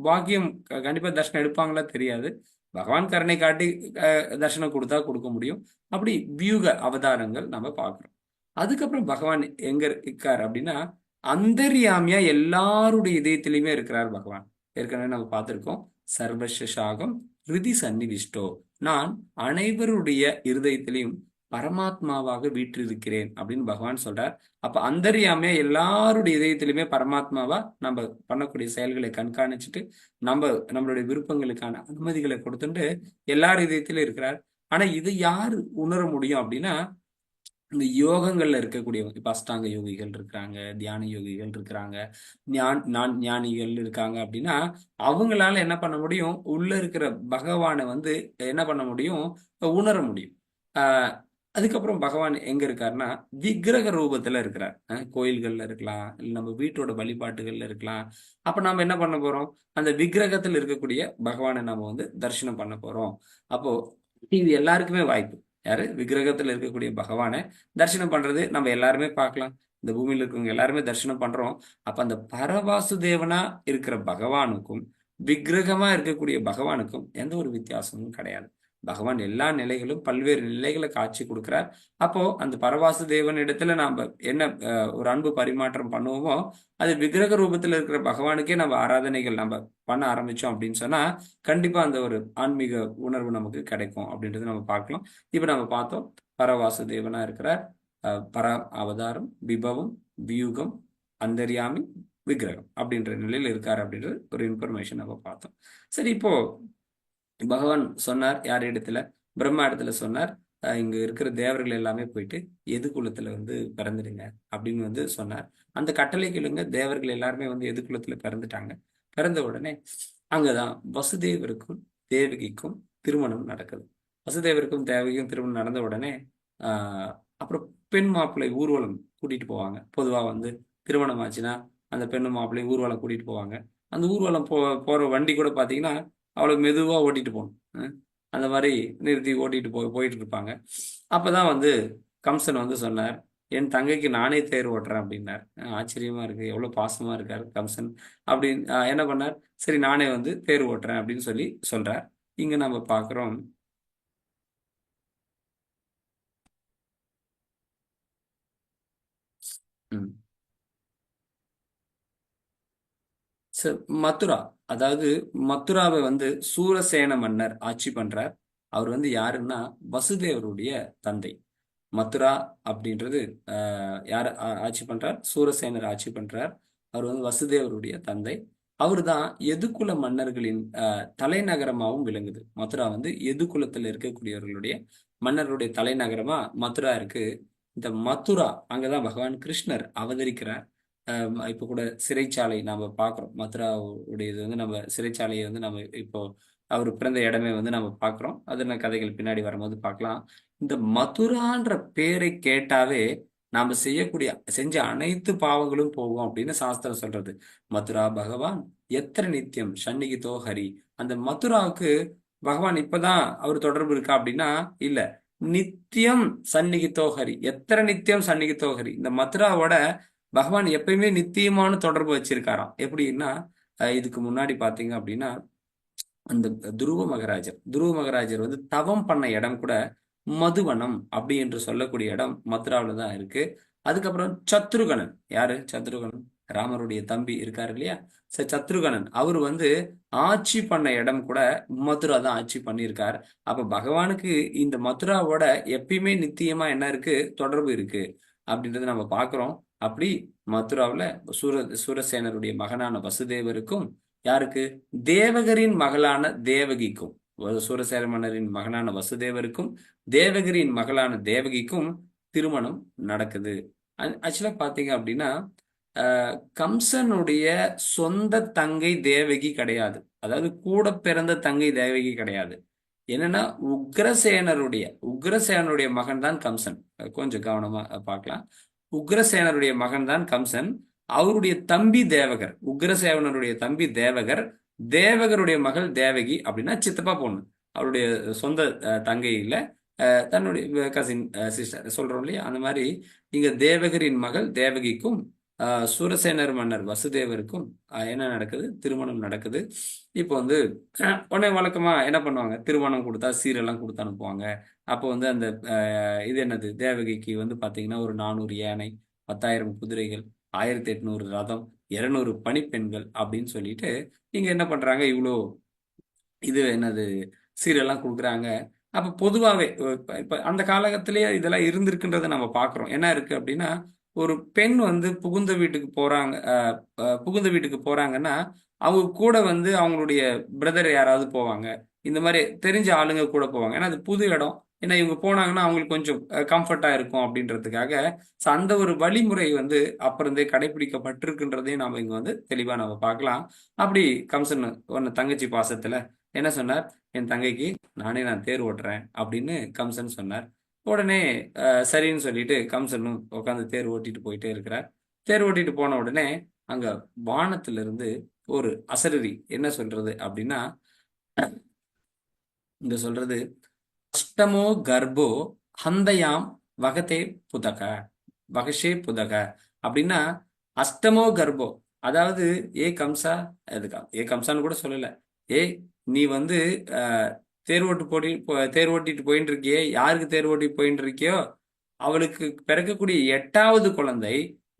பாக்கியம் கண்டிப்பா தர்ஷனம் எடுப்பாங்களா தெரியாது. பகவான் கருணை காட்டி தர்ஷனம் கொடுத்தா கொடுக்க முடியும். அப்படி வியூக அவதாரங்கள் நம்ம பார்க்கிறோம். அதுக்கப்புறம் பகவான் எங்க இருக்கார் அப்படின்னா அந்தர்யாமியா எல்லாருடைய இதயத்திலையுமே இருக்கிறார் பகவான். ஏற்கனவே நம்ம பார்த்திருக்கோம். சர்வசாகம் ஹிருதி சந்நிவிஷ்டோ, நான் அனைவருடைய இருதயத்திலையும் பரமாத்மாவாக வீற்றிருக்கிறேன் அப்படின்னு பகவான் சொல்றார். அப்ப அந்தர்யாமியா எல்லாருடைய இதயத்திலுமே பரமாத்மாவா நம்ம பண்ணக்கூடிய செயல்களை கண்காணிச்சுட்டு நம்மளுடைய விருப்பங்களுக்கான அனுமதிகளை கொடுத்துட்டு எல்லார் இதயத்திலும் இருக்கிறார். ஆனா இதை யாரு உணர முடியும் அப்படின்னா, இந்த யோகங்கள்ல இருக்கக்கூடியவங்க, இப்ப அஷ்டாங்க யோகிகள் இருக்கிறாங்க, தியான யோகிகள் இருக்கிறாங்க, ஞானிகள் இருக்காங்க அப்படின்னா, அவங்களால என்ன பண்ண முடியும், உள்ள இருக்கிற பகவானை வந்து என்ன பண்ண முடியும், உணர முடியும். ஆஹ் அதுக்கப்புறம் பகவான் எங்க இருக்காருன்னா, விக்கிரக ரூபத்துல இருக்கிறார். கோயில்கள்ல இருக்கலாம், இல்ல நம்ம வீட்டோட வழிபாட்டுகள்ல இருக்கலாம். அப்ப நாம என்ன பண்ண போறோம், அந்த விக்கிரகத்தில் இருக்கக்கூடிய பகவானை நாம வந்து தரிசனம் பண்ண போறோம். அப்போ இது எல்லாருக்குமே வாய்ப்பு. யாரு, விக்கிரகத்துல இருக்கக்கூடிய பகவானை தரிசனம் பண்றது நம்ம எல்லாருமே பார்க்கலாம். இந்த பூமியில இருக்கவங்க எல்லாருமே தரிசனம் பண்றோம். அப்ப அந்த பரவாசுதேவனா இருக்கிற பகவானுக்கும் விக்கிரகமா இருக்கக்கூடிய பகவானுக்கும் எந்த ஒரு வித்தியாசமும் கிடையாது. பகவான் எல்லா நிலைகளும் பல்வேறு நிலைகளை காட்சி கொடுக்கிறார். அப்போ அந்த பரவாசு தேவன் இடத்துல நாம என்ன ஒரு அன்பு பரிமாற்றம் பண்ணுவோமோ, அது விக்கிரக ரூபத்துல இருக்கிற பகவானுக்கே நம்ம ஆராதனைகள் நம்ம பண்ண ஆரம்பிச்சோம் அப்படின்னு சொன்னா, கண்டிப்பா அந்த ஒரு ஆன்மீக உணர்வு நமக்கு கிடைக்கும் அப்படின்றது நம்ம பார்க்கலாம். இப்ப நம்ம பார்த்தோம், பரவாசு தேவனா இருக்கிறார், பர அவதாரம், விபவம், வியூகம், அந்தர்யாமி, விக்கிரகம் அப்படின்ற நிலையில் இருக்காரு அப்படின்றது ஒரு இன்ஃபர்மேஷன் நம்ம பார்த்தோம். சரி, இப்போ பகவான் சொன்னார் யார் இடத்துல, பிரம்மா இடத்துல சொன்னார், இங்க இருக்கிற தேவர்கள் எல்லாமே போயிட்டு எது குலத்துல வந்து பிறந்துடுங்க அப்படின்னு வந்து சொன்னார். அந்த கட்டளை கேளுங்க, தேவர்கள் எல்லாருமே வந்து எது குலத்துல பிறந்துட்டாங்க. பிறந்த உடனே அங்கதான் வசுதேவருக்கும் தேவகிக்கும் திருமணம் நடக்குது. வசுதேவருக்கும் தேவகிக்கும் திருமணம் நடந்த உடனே அப்புறம் பெண் மாப்பிள்ளை ஊர்வலம் கூட்டிட்டு போவாங்க. பொதுவா வந்து திருமணம் ஆச்சுன்னா அந்த பெண்ணு மாப்பிள்ளை ஊர்வலம் கூட்டிட்டு போவாங்க. அந்த ஊர்வலம் போற வண்டி கூட பாத்தீங்கன்னா அவ்வளவு மெதுவா ஓட்டிட்டு போகணும். அந்த மாதிரி நிறுத்தி ஓட்டிட்டு போயிட்டு இருப்பாங்க. அப்பதான் வந்து கம்சன் வந்து சொன்னார், என் தங்கைக்கு நானே தேர் ஓட்டுறேன் அப்படின்னார். ஆச்சரியமா இருக்கு, எவ்வளவு பாசமா இருக்காரு கம்சன் அப்படின்னு. என்ன பண்ணார், சரி நானே வந்து தேர் ஓட்டுறேன் அப்படின்னு சொல்லி சொல்றார். இங்க நம்ம பாக்குறோம், மதுரா, அதாவது மதுராவை வந்து சூரசேன மன்னர் ஆட்சி பண்றார். அவர் வந்து யாருன்னா வசுதேவருடைய தந்தை. மதுரா அப்படின்றது யார் ஆட்சி பண்றார், சூரசேனர் ஆட்சி பண்றார். அவர் வந்து வசுதேவருடைய தந்தை. அவர் தான் எதுகுல மன்னர்களின் தலைநகரமாகவும் விளங்குது. மதுரா வந்து எதுகுலத்தில் இருக்கக்கூடியவர்களுடைய மன்னருடைய தலைநகரமா மதுரா இருக்கு. இந்த மதுரா அங்கதான் பகவான் கிருஷ்ணர் அவதரிக்கிறார். இப்ப கூட சிறைச்சாலை நாம பாக்குறோம், மதுராவுடையது வந்து நம்ம சிறைச்சாலையை வந்து நம்ம இப்போ அவர் பிறந்த இடமே வந்து நம்ம பாக்குறோம். அது கதைகள் பின்னாடி வரும்போது பார்க்கலாம். இந்த மதுரான்ற பேரை கேட்டாவே நாம செஞ்ச அனைத்து பாவங்களும் போகும் அப்படின்னு சாஸ்திரம் சொல்றது. மதுரா பகவான் எத்தனை நித்தியம் சந்நிகிதோ ஹரி. அந்த மதுராவுக்கு பகவான் இப்பதான் அவர் தொடர்பு இருக்கா அப்படின்னா இல்ல, நித்தியம் சந்நிகிதோ ஹரி. எத்தனை நித்தியம் சந்நிகிதோ ஹரி. இந்த மதுராவோட பகவான் எப்பயுமே நித்தியமான தொடர்பு வச்சிருக்காராம். எப்படின்னா, இதுக்கு முன்னாடி பாத்தீங்க அப்படின்னா, அந்த துருவ மகராஜர் வந்து தவம் பண்ண இடம் கூட மதுவனம் அப்படி என்று சொல்லக்கூடிய இடம் மதுராவில தான் இருக்கு. அதுக்கப்புறம் சத்ருகணன், யாரு சத்ருகணன், ராமருடைய தம்பி இருக்காரு இல்லையா, சத்ருகணன், அவர் வந்து ஆட்சி பண்ண இடம் கூட மதுரா தான் ஆட்சி பண்ணியிருக்கார். அப்ப பகவானுக்கு இந்த மதுராவோட எப்பயுமே நித்தியமா என்ன இருக்கு, தொடர்பு இருக்கு அப்படின்றத நம்ம பாக்குறோம். அப்படி மதுராவுல சூரசேனருடைய மகனான வசுதேவருக்கும், யாருக்கு, தேவகரின் மகளான தேவகிக்கும், சூரசேன மன்னரின் மகனான வசுதேவருக்கும் தேவகிரியின் மகளான தேவகிக்கும் திருமணம் நடக்குது. ஆக்சுவலா பாத்தீங்க அப்படின்னா, கம்சனுடைய சொந்த தங்கை தேவகி கிடையாது. அதாவது கூட பிறந்த தங்கை தேவகி கிடையாது. என்னன்னா உக்ரசேனருடைய மகன் தான் கம்சன். கொஞ்சம் கவனமா பார்க்கலாம். உக்ரசேனருடைய மகன் தான் கம்சன். அவருடைய தம்பி தேவகர், உக்ரசேனருடைய தம்பி தேவகர், தேவகருடைய மகள் தேவகி அப்படின்னா சித்தப்பா பொண்ணு. அவருடைய சொந்த தங்கை இல்ல, தன்னுடைய கசின் சிஸ்டர் சொல்றோம் இல்லையா, அந்த மாதிரி இங்க தேவகரின் மகள் தேவகிக்கும் சூரசேனர் மன்னர் வசுதேவருக்கும் என்ன நடக்குது, திருமணம் நடக்குது. இப்போ வந்து உடனே வழக்கமா என்ன பண்ணுவாங்க, திருமணம் கொடுத்தா சீரெல்லாம் கொடுத்து அனுப்புவாங்க. அப்போ வந்து அந்த இது என்னது, தேவகிக்கு வந்து பாத்தீங்கன்னா ஒரு 400 யானை, 10,000 குதிரைகள், 1800 ரதம், 200 பணிப்பெண்கள் அப்படின்னு சொல்லிட்டு இங்க என்ன பண்றாங்க, இவ்வளோ இது என்னது சீரெல்லாம் கொடுக்குறாங்க. அப்ப பொதுவாகவே இப்ப அந்த காலகத்திலேயே இதெல்லாம் இருந்திருக்குன்றதை நம்ம பாக்குறோம். என்ன இருக்கு அப்படின்னா, ஒரு பெண் வந்து புகுந்த வீட்டுக்கு போறாங்கன்னா அவங்க கூட வந்து அவங்களுடைய பிரதர் யாராவது போவாங்க, இந்த மாதிரி தெரிஞ்ச ஆளுங்க கூட போவாங்க. ஏன்னா அது புது இடம். ஏன்னா இவங்க போனாங்கன்னா அவங்களுக்கு கொஞ்சம் கம்ஃபர்ட்டா இருக்கும் அப்படின்றதுக்காக. ஸோ அந்த ஒரு வழிமுறை வந்து அப்புறந்தே கடைபிடிக்கப்பட்டிருக்குன்றதையும் நாம இங்க வந்து தெளிவா நம்ம பார்க்கலாம். அப்படி கம்சன் ஒன்னு தங்கச்சி பாசத்துல என்ன சொன்னார், என் தங்கைக்கு நான் தேர் ஓட்டுறேன் அப்படின்னு கம்சன் சொன்னார். உடனே சரின்னு சொல்லிட்டு கம்சனும் உட்காந்து தேர் ஓட்டிட்டு போயிட்டே இருக்கிறார். தேர் ஓட்டிட்டு போன உடனே அங்க வானத்துல இருந்து ஒரு அசரீரி என்ன சொல்றது அப்படின்னா, இங்க சொல்றது, அஷ்டமோ கர்ப்போ ஹந்தயாம் வகதே புதக வகஷே புதக அப்படின்னா, அஷ்டமோ கர்ப்போ, அதாவது ஏ கம்சா, எதுக்கா ஏ கம்சான்னு கூட சொல்லல, ஏய் நீ வந்து அஹ், தேர் ஓட்டிட்டு போயிட்டு இருக்கியே, யாருக்கு தேர் ஓட்டி போயிட்டு இருக்கியோ அவளுக்கு பிறக்கக்கூடிய 8வது குழந்தை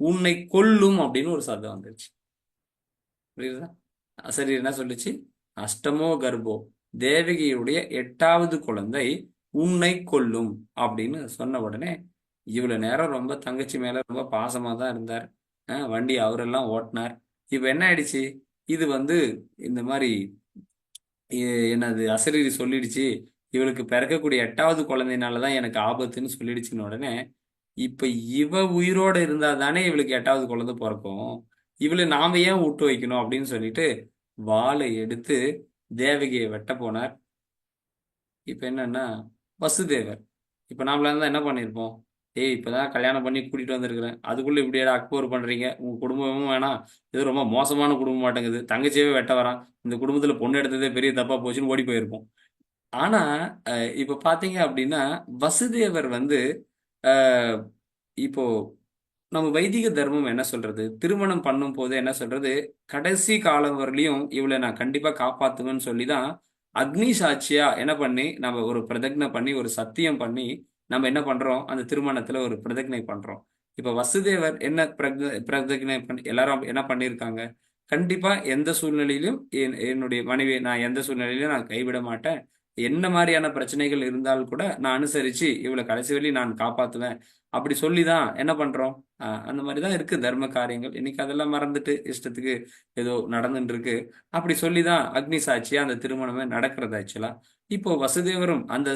உன்னை கொல்லும் அப்படின்னு ஒரு சத்தம் வந்துருச்சு. புரியுதா? சரி, என்ன சொல்லுச்சு? அஷ்டமோ கர்ப்போ, தேவகியுடைய 8வது குழந்தை உன்னை கொல்லும் அப்படின்னு சொன்ன உடனே, இவ்வளவு நேரம் ரொம்ப தங்கச்சி மேல ரொம்ப பாசமா தான் இருந்தார். வண்டி அவரெல்லாம் ஓட்டினார். இப்ப என்ன ஆயிடுச்சு? இது வந்து இந்த மாதிரி என்னது அசரீரி சொல்லிடுச்சு, இவளுக்கு பிறக்கக்கூடிய 8வது குழந்தைனாலதான் எனக்கு ஆபத்துன்னு சொல்லிடுச்சுன்னு உடனே, இப்ப இவ உயிரோட இருந்தா தானே இவளுக்கு 8வது குழந்தை பிறக்கும், இவளை நாம ஏன் விட்டு வைக்கணும் அப்படின்னு சொல்லிட்டு வாளை எடுத்து தேவகியை வெட்ட போனார். இப்ப என்னன்னா, வசுதேவர், இப்ப நாமளா இருந்தா என்ன பண்ணிருப்போம்? ஏய் இப்பதான் கல்யாணம் பண்ணி கூட்டிட்டு வந்திருக்கிறேன், அதுக்குள்ள இப்படியே அக்போர் பண்றீங்க, உங்க குடும்பமும் வேணாம், இது ரொம்ப மோசமான குடும்பம் மாட்டேங்குது, தங்கச்சியவே வெட்ட வரான், இந்த குடும்பத்துல பொண்ணு எடுத்ததே பெரிய தப்பா போச்சுன்னு ஓடி போயிருப்போம். ஆனா இப்ப பாத்தீங்க அப்படின்னா, வசுதேவர் வந்து அஹ், இப்போ நம்ம வைதிக தர்மம் என்ன சொல்றது, திருமணம் பண்ணும் போது என்ன சொல்றது, கடைசி காலம் வரலையும் இவளை நான் கண்டிப்பா காப்பாத்துவேன்னு சொல்லிதான் அக்னி சாட்சியா என்ன பண்ணி நம்ம ஒரு பிரதிஜ்ஞை பண்ணி ஒரு சத்தியம் பண்ணி நம்ம என்ன பண்றோம், அந்த திருமணத்துல ஒரு பிரதிஜ்ஞை பண்றோம். இப்ப வசுதேவர் என்ன பிரதிஜ்ஞை பண்ணி எல்லாரும் என்ன பண்ணியிருக்காங்க, கண்டிப்பா எந்த சூழ்நிலையிலும் என்னுடைய மனைவியை நான் எந்த சூழ்நிலையிலும் நான் கைவிட மாட்டேன், என்ன மாதிரியான பிரச்சனைகள் இருந்தாலும் கூட நான் அனுசரிச்சு இவளை கடைசி வரையும் நான் காப்பாத்துவேன் அப்படி சொல்லிதான் என்ன பண்றோம். அந்த மாதிரிதான் இருக்கு தர்ம காரியங்கள். இன்னைக்கு அதெல்லாம் மறந்துட்டு இஷ்டத்துக்கு ஏதோ நடந்துட்டு இருக்கு. அப்படி சொல்லிதான் அக்னி சாட்சியா அந்த திருமணமே நடக்கிறது ஆக்சுவலா. இப்போ வசுதேவரும் அந்த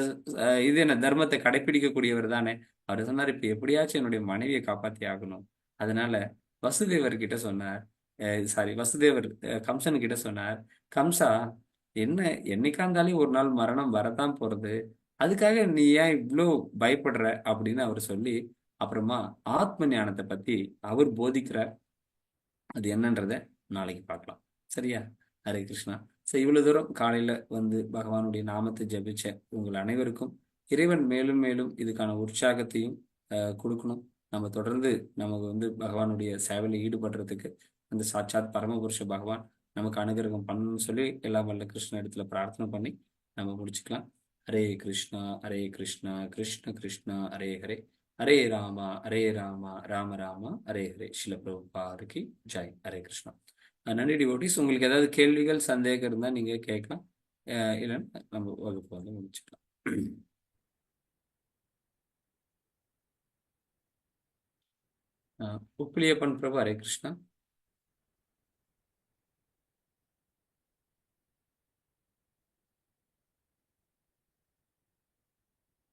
இது என்ன தர்மத்தை கடைபிடிக்கக்கூடியவர் தானே. அவர் சொன்னார், இப்ப எப்படியாச்சும் என்னுடைய மனைவியை காப்பாத்தி ஆகணும். அதனால வசுதேவர் கிட்ட சொன்னார், சாரி வசுதேவர் கம்சன் கிட்ட சொன்னார், கம்சா, என்ன என்னைக்கா இருந்தாலும் ஒரு நாள் மரணம் வரத்தான் போறது, அதுக்காக நீ ஏன் இவ்வளோ பயப்படுற அப்படின்னு அவர் சொல்லி, அப்புறமா ஆத்ம ஞானத்தை பத்தி அவர் போதிக்கிறார். அது என்னன்றத நாளைக்கு பார்க்கலாம். சரியா? ஹரே கிருஷ்ணா. ஸோ இவ்வளவு தூரம் காலையில வந்து பகவானுடைய நாமத்தை ஜபிச்ச உங்கள் அனைவருக்கும் இறைவன் மேலும் மேலும் இதுக்கான உற்சாகத்தையும் கொடுக்கணும். நம்ம தொடர்ந்து நமக்கு வந்து பகவானுடைய சேவையில் ஈடுபடுறதுக்கு அந்த சாட்சாத் பரமபுருஷ பகவான் நமக்கு அனுகிரகம் பண்ணணும்னு சொல்லி எல்லாம் வல்ல கிருஷ்ண இடத்துல பிரார்த்தனை பண்ணி நம்ம முடிச்சுக்கலாம். ஹரே கிருஷ்ணா ஹரே கிருஷ்ணா கிருஷ்ண கிருஷ்ணா ஹரே ஹரே, ஹரே ராமா ஹரே ராமா ராம ராமா ஹரே ஹரே. ஸ்ரீல பிரபுபாதுக்கு ஜெய். ஹரே கிருஷ்ணா. நன்றி டிவோட்டிஸ். உங்களுக்கு ஏதாவது கேள்விகள் சந்தேகம் இருந்தா நீங்க கேட்கலாம், இல்லைன்னா நம்ம வகுப்பு வந்து முடிச்சுக்கலாம். உப்பிலியப்பன் பிரபு, ஹரே கிருஷ்ணா.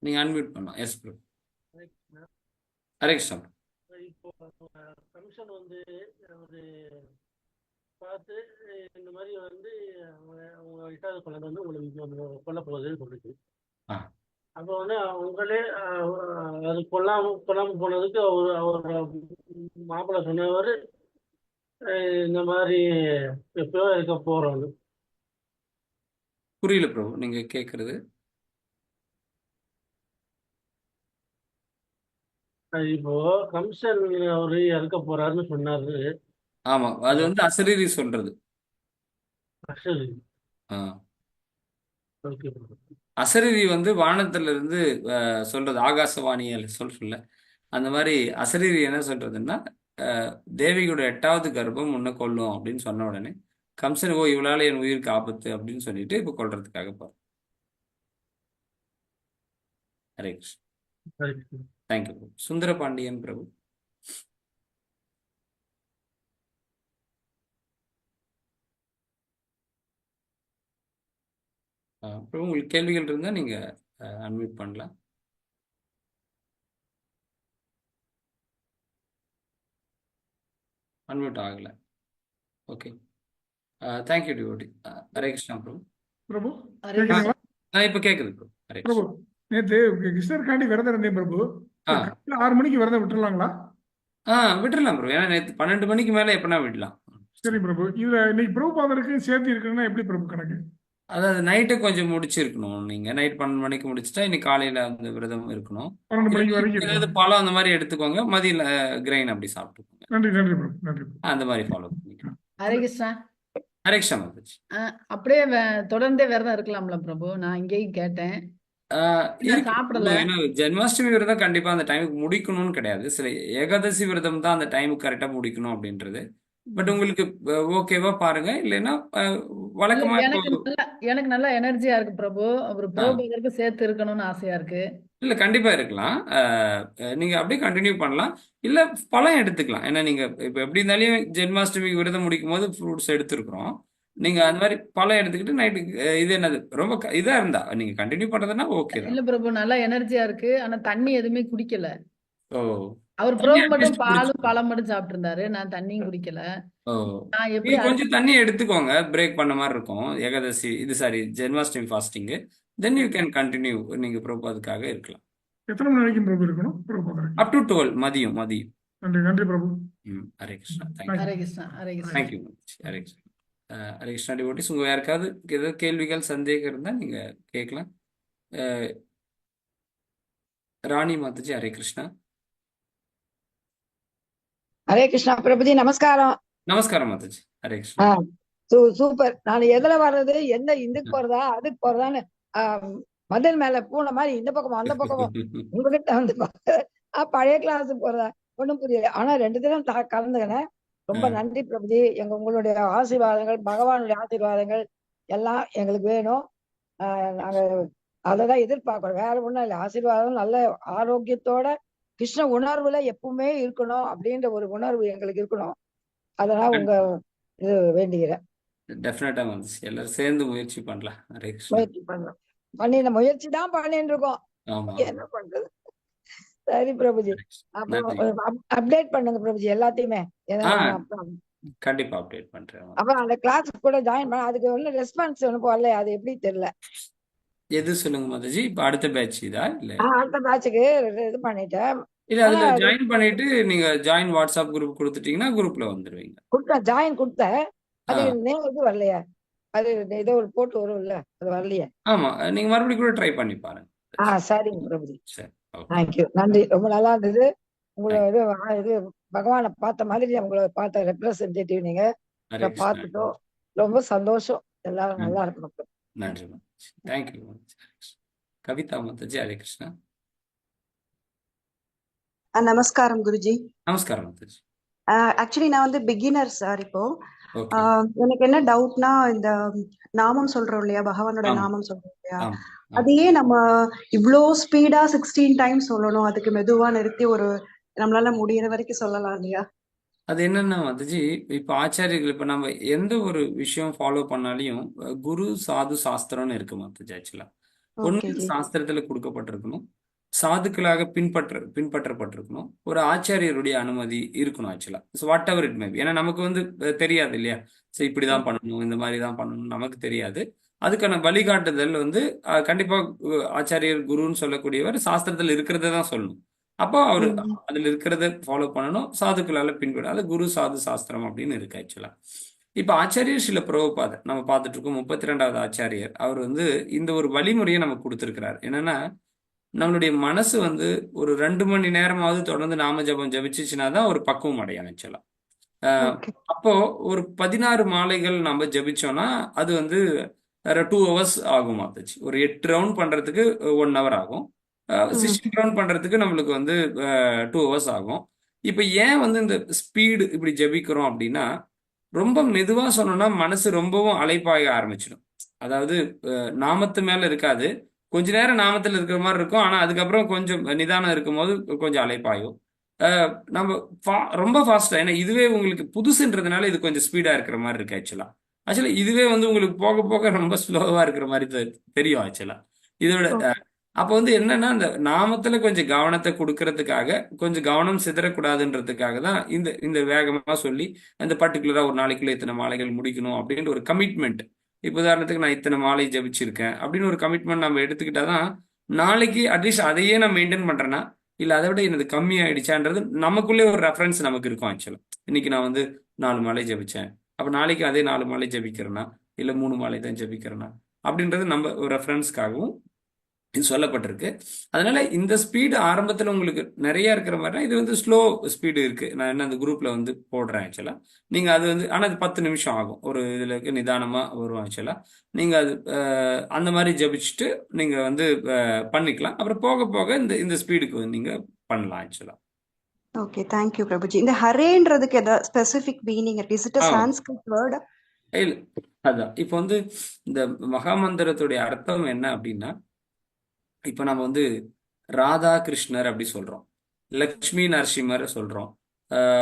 நீங்க அன்மியூட் பண்ணலாம். Yes bro. ஹரே கிருஷ்ணா. இப்போ கமிஷன் வந்து ஒரு பார்த்து இந்த மாதிரி வந்து அவங்க 8வது குழந்தை வந்து உங்களுக்கு கொல்ல போகுதுன்னு சொல்லிச்சு. அப்போ வந்து அவங்களே அது கொல்லாம போனதுக்கு அவர் மாப்பிள்ளை சொன்னவர் இந்த மாதிரி எப்பயோ இருக்க போறோம். புரியல பிரபு நீங்க கேக்குறது. இப்போ கமிஷன் அவரு இறக்க போறாருன்னு சொன்னாரு. ஆமா, அது வந்து அசரீரி சொல்றது. சரி, ஆஹ் ஓகே. அசரீரி வந்து வானத்துல இருந்து சொல்றது, ஆகாசவாணியால சொல்றல. அந்த மாதிரி அசரீரி என்ன சொல்றதுன்னா, தேவியோட 8வது கர்ப்பம் உன்னை கொல்லும் அப்படின்னு சொன்ன உடனே கம்சன், ஓ இவளால என் உயிருக்கு ஆபத்து அப்படின்னு சொல்லிட்டு இப்ப கொல்றதுக்காக போறோம். ஹரே கிருஷ்ணா. தேங்க்யூ பிரபு. சுந்தர பாண்டியன் பிரபு. அப்புறம் உங்களுக்கு கேள்விகள் இருந்தால் நீங்கள் அன்மியூட் பண்ணலாம். அன்மியூட் ஆகலை. Okay, thank you devotee. Hare Krishna Prabhu. Prabhu Hare கேக்குதுங்களா? இப்போ கேட்குது பிரபு. ஹரே பிரபு கிருஷ்ணா. நேத்து கிருஷ்ணருக்காண்டி விரதம் இருந்தேன் பிரபு. ஆ காலையில 6 மணிக்கு விரதம் விட்டுறலாங்களா? விட்டுடலாம் பிரபு. ஏன்னா நேற்று 12 மணிக்கு மேலே எப்படின்னா விடலாம். சரி பிரபு. இதுல இன்னைக்கு பிரபுபாதருக்கு சேர்த்து இருக்குன்னா எப்படி பிரபு கணக்கு? அதாவது நைட்டு கொஞ்சம் முடிச்சிருக்கணும். நீங்கள் நைட் 12 மணிக்கு முடிச்சிட்டா இன்னைக்கு காலையில் அந்த விரதம் இருக்கணும். 12 மணிக்கு வரைக்கும் ஏதாவது இருக்கும். பழம் அந்த மாதிரி எடுத்துக்கோங்க, மதியில் கிரைன் அப்படி சாப்பிட்டுக்கோங்க. நன்றி நன்றி பிரபு, நன்றி பிரபு. அந்த மாதிரி ஃபாலோ பண்ணிக்கலாம். ஹரே கிருஷ்ணா. ஹரே கிருஷ்ணா மாதாஜி. அப்படியே தொடர்ந்தே விரதம் இருக்கலாம்ல பிரபு? நான் இங்கேயும் கேட்டேன். நான் சாப்பிடல. ஏன்னா ஜென்மாஷ்டமி விரதம் கண்டிப்பா அந்த டைமுக்கு முடிக்கணும்னு கிடையாது. சில ஏகாதசி விரதம் தான் அந்த டைமுக்கு கரெக்டா முடிக்கணும் அப்படின்றது. பட் உங்களுக்கு ஓகேவா பாருங்க. இல்லைன்னா வழக்கமா எனக்கு நல்ல எனர்ஜியா இருக்கு பிரபு. ஒரு பிரபுக்கு சேர்த்து இருக்கணும்னு ஆசையா இருக்கு. இல்ல கண்டிப்பா இருக்கலாம். நீங்க அப்படியே கண்டினியூ பண்ணலாம். இல்ல பழம் எடுத்துக்கலாம். ஏன்னா நீங்க இப்ப எப்படி இருந்தாலும் ஜென்மாஷ்டமிக்கு விரதம் முடிக்கும் போது ஃப்ரூட்ஸ் எடுத்துருக்கிறோம். நீங்க அந்த மாதிரி பழம் எடுத்துக்கிட்டு நைட்டுக்கு இது என்னது ரொம்ப இதா இருந்தா நீங்க கண்டினியூ பண்றதுன்னா ஓகே தான். இல்ல பிரபு, நல்லா எனர்ஜியா இருக்கு. ஆனா தண்ணி எதுவுமே குடிக்கல. ஓ அவர் தண்ணி பிரபு மட்டும் atleast பாலும் குடிச்சுக்கோங்க. பழம் மட்டும் சாப்பிட்டு இருந்தாரு. நான் தண்ணியும் குடிக்கல. ஓ நான் எப்படி நீங்க கொஞ்சம் தண்ணி எடுத்துக்கோங்க. பிரேக் பண்ண மாதிரி இருக்கும் ஏகாதசி இது sorry Janmashtami fasting. Then you can continue. நீங்க பிரபுபாதுக்காக இருக்கலாம். எத்தனை மணி வரைக்கும் பிரபு இருக்கணும் பிரபுபாதருக்கு? அப் டு 12 மதியம். நன்றி நன்றி பிரபு. ஹரே கிருஷ்ணா. ஹரே கிருஷ்ணா. ஹரே கிருஷ்ணா. தேங்க்யூ. ஹரே கிருஷ்ணா. ஹரே கிருஷ்ணா டிவோட்டிஸ். உங்க யாருக்காவது ஏதாவது கேள்விகள் சந்தேகம் இருந்தா நீங்க கேட்கலாம். அஹ், ராணி மாதாஜி. ஹரே கிருஷ்ணா. ஹரே கிருஷ்ணா பிரபுஜி, நமஸ்காரம். நமஸ்காரம் மாதாஜி. ஹரே கிருஷ்ணா. சூப்பர். நான் எதுல வர்றது, எந்த இதுக்கு போறதா அதுக்கு போறதான்னு மதில் மேல பூனை மாதிரி இந்த பக்கமும் அந்த பக்கமும் உங்ககிட்ட வந்து பழைய கிளாஸ் போறதா ஒண்ணும் புரியல. ஆனா 2 தினம் கலந்துக்கினேன். ரொம்ப நன்றி பிரபுஜி. உங்களுடைய ஆசீர்வாதங்கள், பகவானுடைய ஆசீர்வாதங்கள் எல்லாம் எங்களுக்கு வேணும். நாங்க அததான் எதிர்பார்க்கிறோம். வேற ஒண்ணும் இல்லை. ஆசீர்வாதம் நல்ல ஆரோக்கியத்தோட கிருஷ்ண உணர்வுல எப்பவுமே இருக்கணும் அப்படின்ற ஒரு உணர்வு எங்களுக்கு இருக்கணும். அதெல்லாம் உங்க இது வேண்டுகிறேன். டெஃபினட்டா மாதாஜி. எல்லாரும் சேர்ந்து முயற்சி பண்ணலாம். ஹரே கிருஷ்ணா. முயற்சி பண்றோம். முயற்சி தான் பண்ணிட்டு இருக்கோம். ஆமா என்ன பண்றது? சரி பிரபுஜி. நன்றி. அப்புறம் அப்டேட் பண்ணுங்க பிரபுஜி எல்லாத்தையுமே. கண்டிப்பா அப்டேட் பண்றேன். அப்புறம் அந்த கிளாஸுக்கு கூட ஜாயின் பண்ண அதுக்கு ஒன்னும் ரெஸ்பான்ஸ் ஒன்னும் போடல. அது எப்படி தெரியல. எது சொல்லுங்க மாதாஜி. இப்ப அடுத்த பேட்ச் இதா இல்ல அடுத்த பேட்சுக்கு இது பண்ணிட்டேன். இல்ல அதுல ஜாயின் பண்ணிட்டு நீங்க ஜாயின் வாட்ஸ்அப் குரூப் கொடுத்துட்டீங்கன்னா குரூப்ல வந்துருவீங்க. கொடுத்தேன், ஜாயின் கொடுத்தேன். அது இது வரலையா? அது ஏதோ ஒரு போட்டு வரும்ல, அது வரலையே. ஆமா நீங்க மறுபடியும் கூட ட்ரை பண்ணி பாருங்க. சரிங்க பிரபுஜி. சரி. தேங்க்யூ, நன்றி. ரொம்ப நல்லா இருந்தது. உங்களோட இது பகவானை பார்த்த மாதிரி உங்களை பார்த்த ரெப்ரசன்டேட்டிவ் நீங்க பார்த்துட்டோம். ரொம்ப சந்தோஷம். எல்லாரும் நல்லா இருக்கணும். நன்றி மாதாஜி. தேங்க்யூ மாதாஜி. கவிதா மாதாஜி. ஹரே கிருஷ்ணா. நமஸ்காரம் குருஜி. நமஸ்காரம் மாதாஜி. ஆக்சுவலி நான் வந்து பிகினர் சார். இப்போ ஓகே. எனக்கு என்ன டவுட்னா, இந்த நாமம் சொல்றோம் இல்லையா, பகவானோட ஆமா. நாமம் சொல்றோம் இல்லையா, ஆமா அதையே நம்ம இவ்ளோ ஸ்பீடா 16 டைம்ஸ் சொல்லணும்? அதுக்கு மெதுவா நிறுத்தி ஒரு நம்மளால முடியற வரைக்கும் சொல்லலாம் இல்லையா? அது என்னன்னா மாதாஜி, இப்ப ஆச்சாரியர்கள் இப்ப நம்ம எந்த ஒரு விஷயம் ஃபாலோ பண்ணாலையும் குரு சாது சாஸ்திரம்னு இருக்கு மாதாஜி. ஆக்சுவலா ஒண்ணு ஓகே ஜி. சாஸ்திரத்துல கொடுக்கப்பட்டிருக்கணும், சாதுக்களாக பின்பற்றப்பட்டிருக்கணும், ஒரு ஆச்சாரியருடைய அனுமதி இருக்கணும். ஆக்சுவலா வாட் எவர் இட் மேபி. ஏன்னா நமக்கு வந்து தெரியாது இல்லையா. ஸோ இப்படிதான் பண்ணணும், இந்த மாதிரி தான் பண்ணணும், நமக்கு தெரியாது. அதுக்கான வழிகாட்டுதல் வந்து கண்டிப்பா ஆச்சாரியர் குருன்னு சொல்லக்கூடியவர் சாஸ்திரத்துல இருக்கிறத தான் சொல்லணும். அப்போ அவர் அதுல இருக்கிறத ஃபாலோ பண்ணணும், சாதுக்களால பின்பற்ற. அது குரு சாது சாஸ்திரம் அப்படின்னு இருக்கு ஆக்சுவலா. இப்ப ஆச்சாரியர் ஸ்ரீல பிரபுபாதர் நம்ம பார்த்துட்டு இருக்கோம். 32வது ஆச்சாரியர் அவர் வந்து இந்த ஒரு வழிமுறையை நமக்கு கொடுத்திருக்கிறார். என்னன்னா நம்மளுடைய மனசு வந்து ஒரு 2 மணி நேரமாவது தொடர்ந்து நாம ஜபம் ஜபிச்சுச்சுன்னா தான் ஒரு பக்குவம் அடையும் ஆக்சுவலா. அப்போ ஒரு 16 மாலைகள் நம்ம ஜபிச்சோம்னா அது வந்து 2 hours ஆகும் மாதாஜி. ஒரு 8 ரவுண்ட் பண்றதுக்கு 1 hour ஆகும். 16 ரவுண்ட் பண்றதுக்கு நம்மளுக்கு வந்து 2 hours ஆகும். இப்ப ஏன் வந்து இந்த ஸ்பீடு இப்படி ஜபிக்கிறோம் அப்படின்னா, ரொம்ப மெதுவா சொன்னோம்னா மனசு ரொம்பவும் அலைப்பாய ஆரம்பிச்சிடும். அதாவது நாமத்து மேல இருக்காது, கொஞ்ச நேரம் நாமத்தில் இருக்கிற மாதிரி இருக்கும். ஆனா அதுக்கப்புறம் கொஞ்சம் நிதானம் இருக்கும் போது கொஞ்சம் அலைப்பாயும். நம்ம ரொம்ப ஃபாஸ்டா, ஏன்னா இதுவே உங்களுக்கு புதுசுன்றதுனால இது கொஞ்சம் ஸ்பீடா இருக்கிற மாதிரி இருக்கு ஆக்சுவலா. ஆக்சுவலா இதுவே வந்து உங்களுக்கு போக போக ரொம்ப ஸ்லோவா இருக்கிற மாதிரி தெரியும் ஆக்சுவலா. இதோட ஓகே. அப்போ வந்து என்னன்னா, அந்த நாமத்துல கொஞ்சம் கவனத்தை கொடுக்கறதுக்காக, கொஞ்சம் கவனம் சிதறக்கூடாதுன்றதுக்காக தான் இந்த இந்த வேகமா சொல்லி அந்த பர்டிகுலரா ஒரு நாளைக்குள்ள இத்தனை மாலைகள் முடிக்கணும் அப்படின்ற ஒரு கமிட்மெண்ட். இப்போ உதாரணத்துக்கு நான் இத்தனை மாலை ஜபிச்சிருக்கேன் அப்படின்னு ஒரு கமிட்மெண்ட் நம்ம எடுத்துக்கிட்டாதான் நாளைக்கு அட்லீஸ்ட் அதையே நான் மெயின்டைன் பண்றேன்னா, இல்ல அதை விட எனது கம்மி ஆயிடுச்சான்றது நமக்குள்ளே ஒரு ரெஃபரன்ஸ் நமக்கு இருக்கும் ஆக்சுவலா. இன்னைக்கு நான் வந்து 4 மாலை ஜபிச்சேன், அப்ப நாளைக்கு அதே 4 மாலை ஜபிக்கிறேன்னா இல்ல 3 மாலை தான் ஜபிக்கிறேன்னா அப்படின்றது நம்ம ஒரு ரெஃபரன்ஸ்க்காகவும் இது சொல்லப்பட்டிருக்கு. அதனால இந்த ஸ்பீடு ஆரம்பத்தில் உங்களுக்கு நிறைய இருக்கிற மாதிரி இது வந்து ஸ்லோ ஸ்பீடு இருக்கு. நான் என்ன அந்த குரூப்ல வந்து போடுறேன் ஆக்சுவலா. நீங்க அது வந்து ஆனா அது 10 நிமிஷம் ஆகும். ஒரு இதுல நிதானமா வரும் ஆக்சுவலா. நீங்க அது அந்த மாதிரி ஜபிச்சுட்டு நீங்க வந்து பண்ணிக்கலாம். அப்புறம் போக போக இந்த இந்த ஸ்பீடுக்கு வந்து நீங்க பண்ணலாம் ஆக்சுவலா. Okay, thank you Prabhuji. இந்த ஹரேன்றதுக்கு ஏதாவது ஸ்பெசிபிக் மீனிங் இருக்கு? Is it a Sanskrit word? இல்ல அதான் இப்போ வந்து இந்த மகாமந்திரத்துடைய அர்த்தம் என்ன அப்படின்னா, இப்போ நம்ம வந்து ராதா கிருஷ்ணர் அப்படி சொல்றோம், லக்ஷ்மி நரசிம்மர் சொல்றோம்,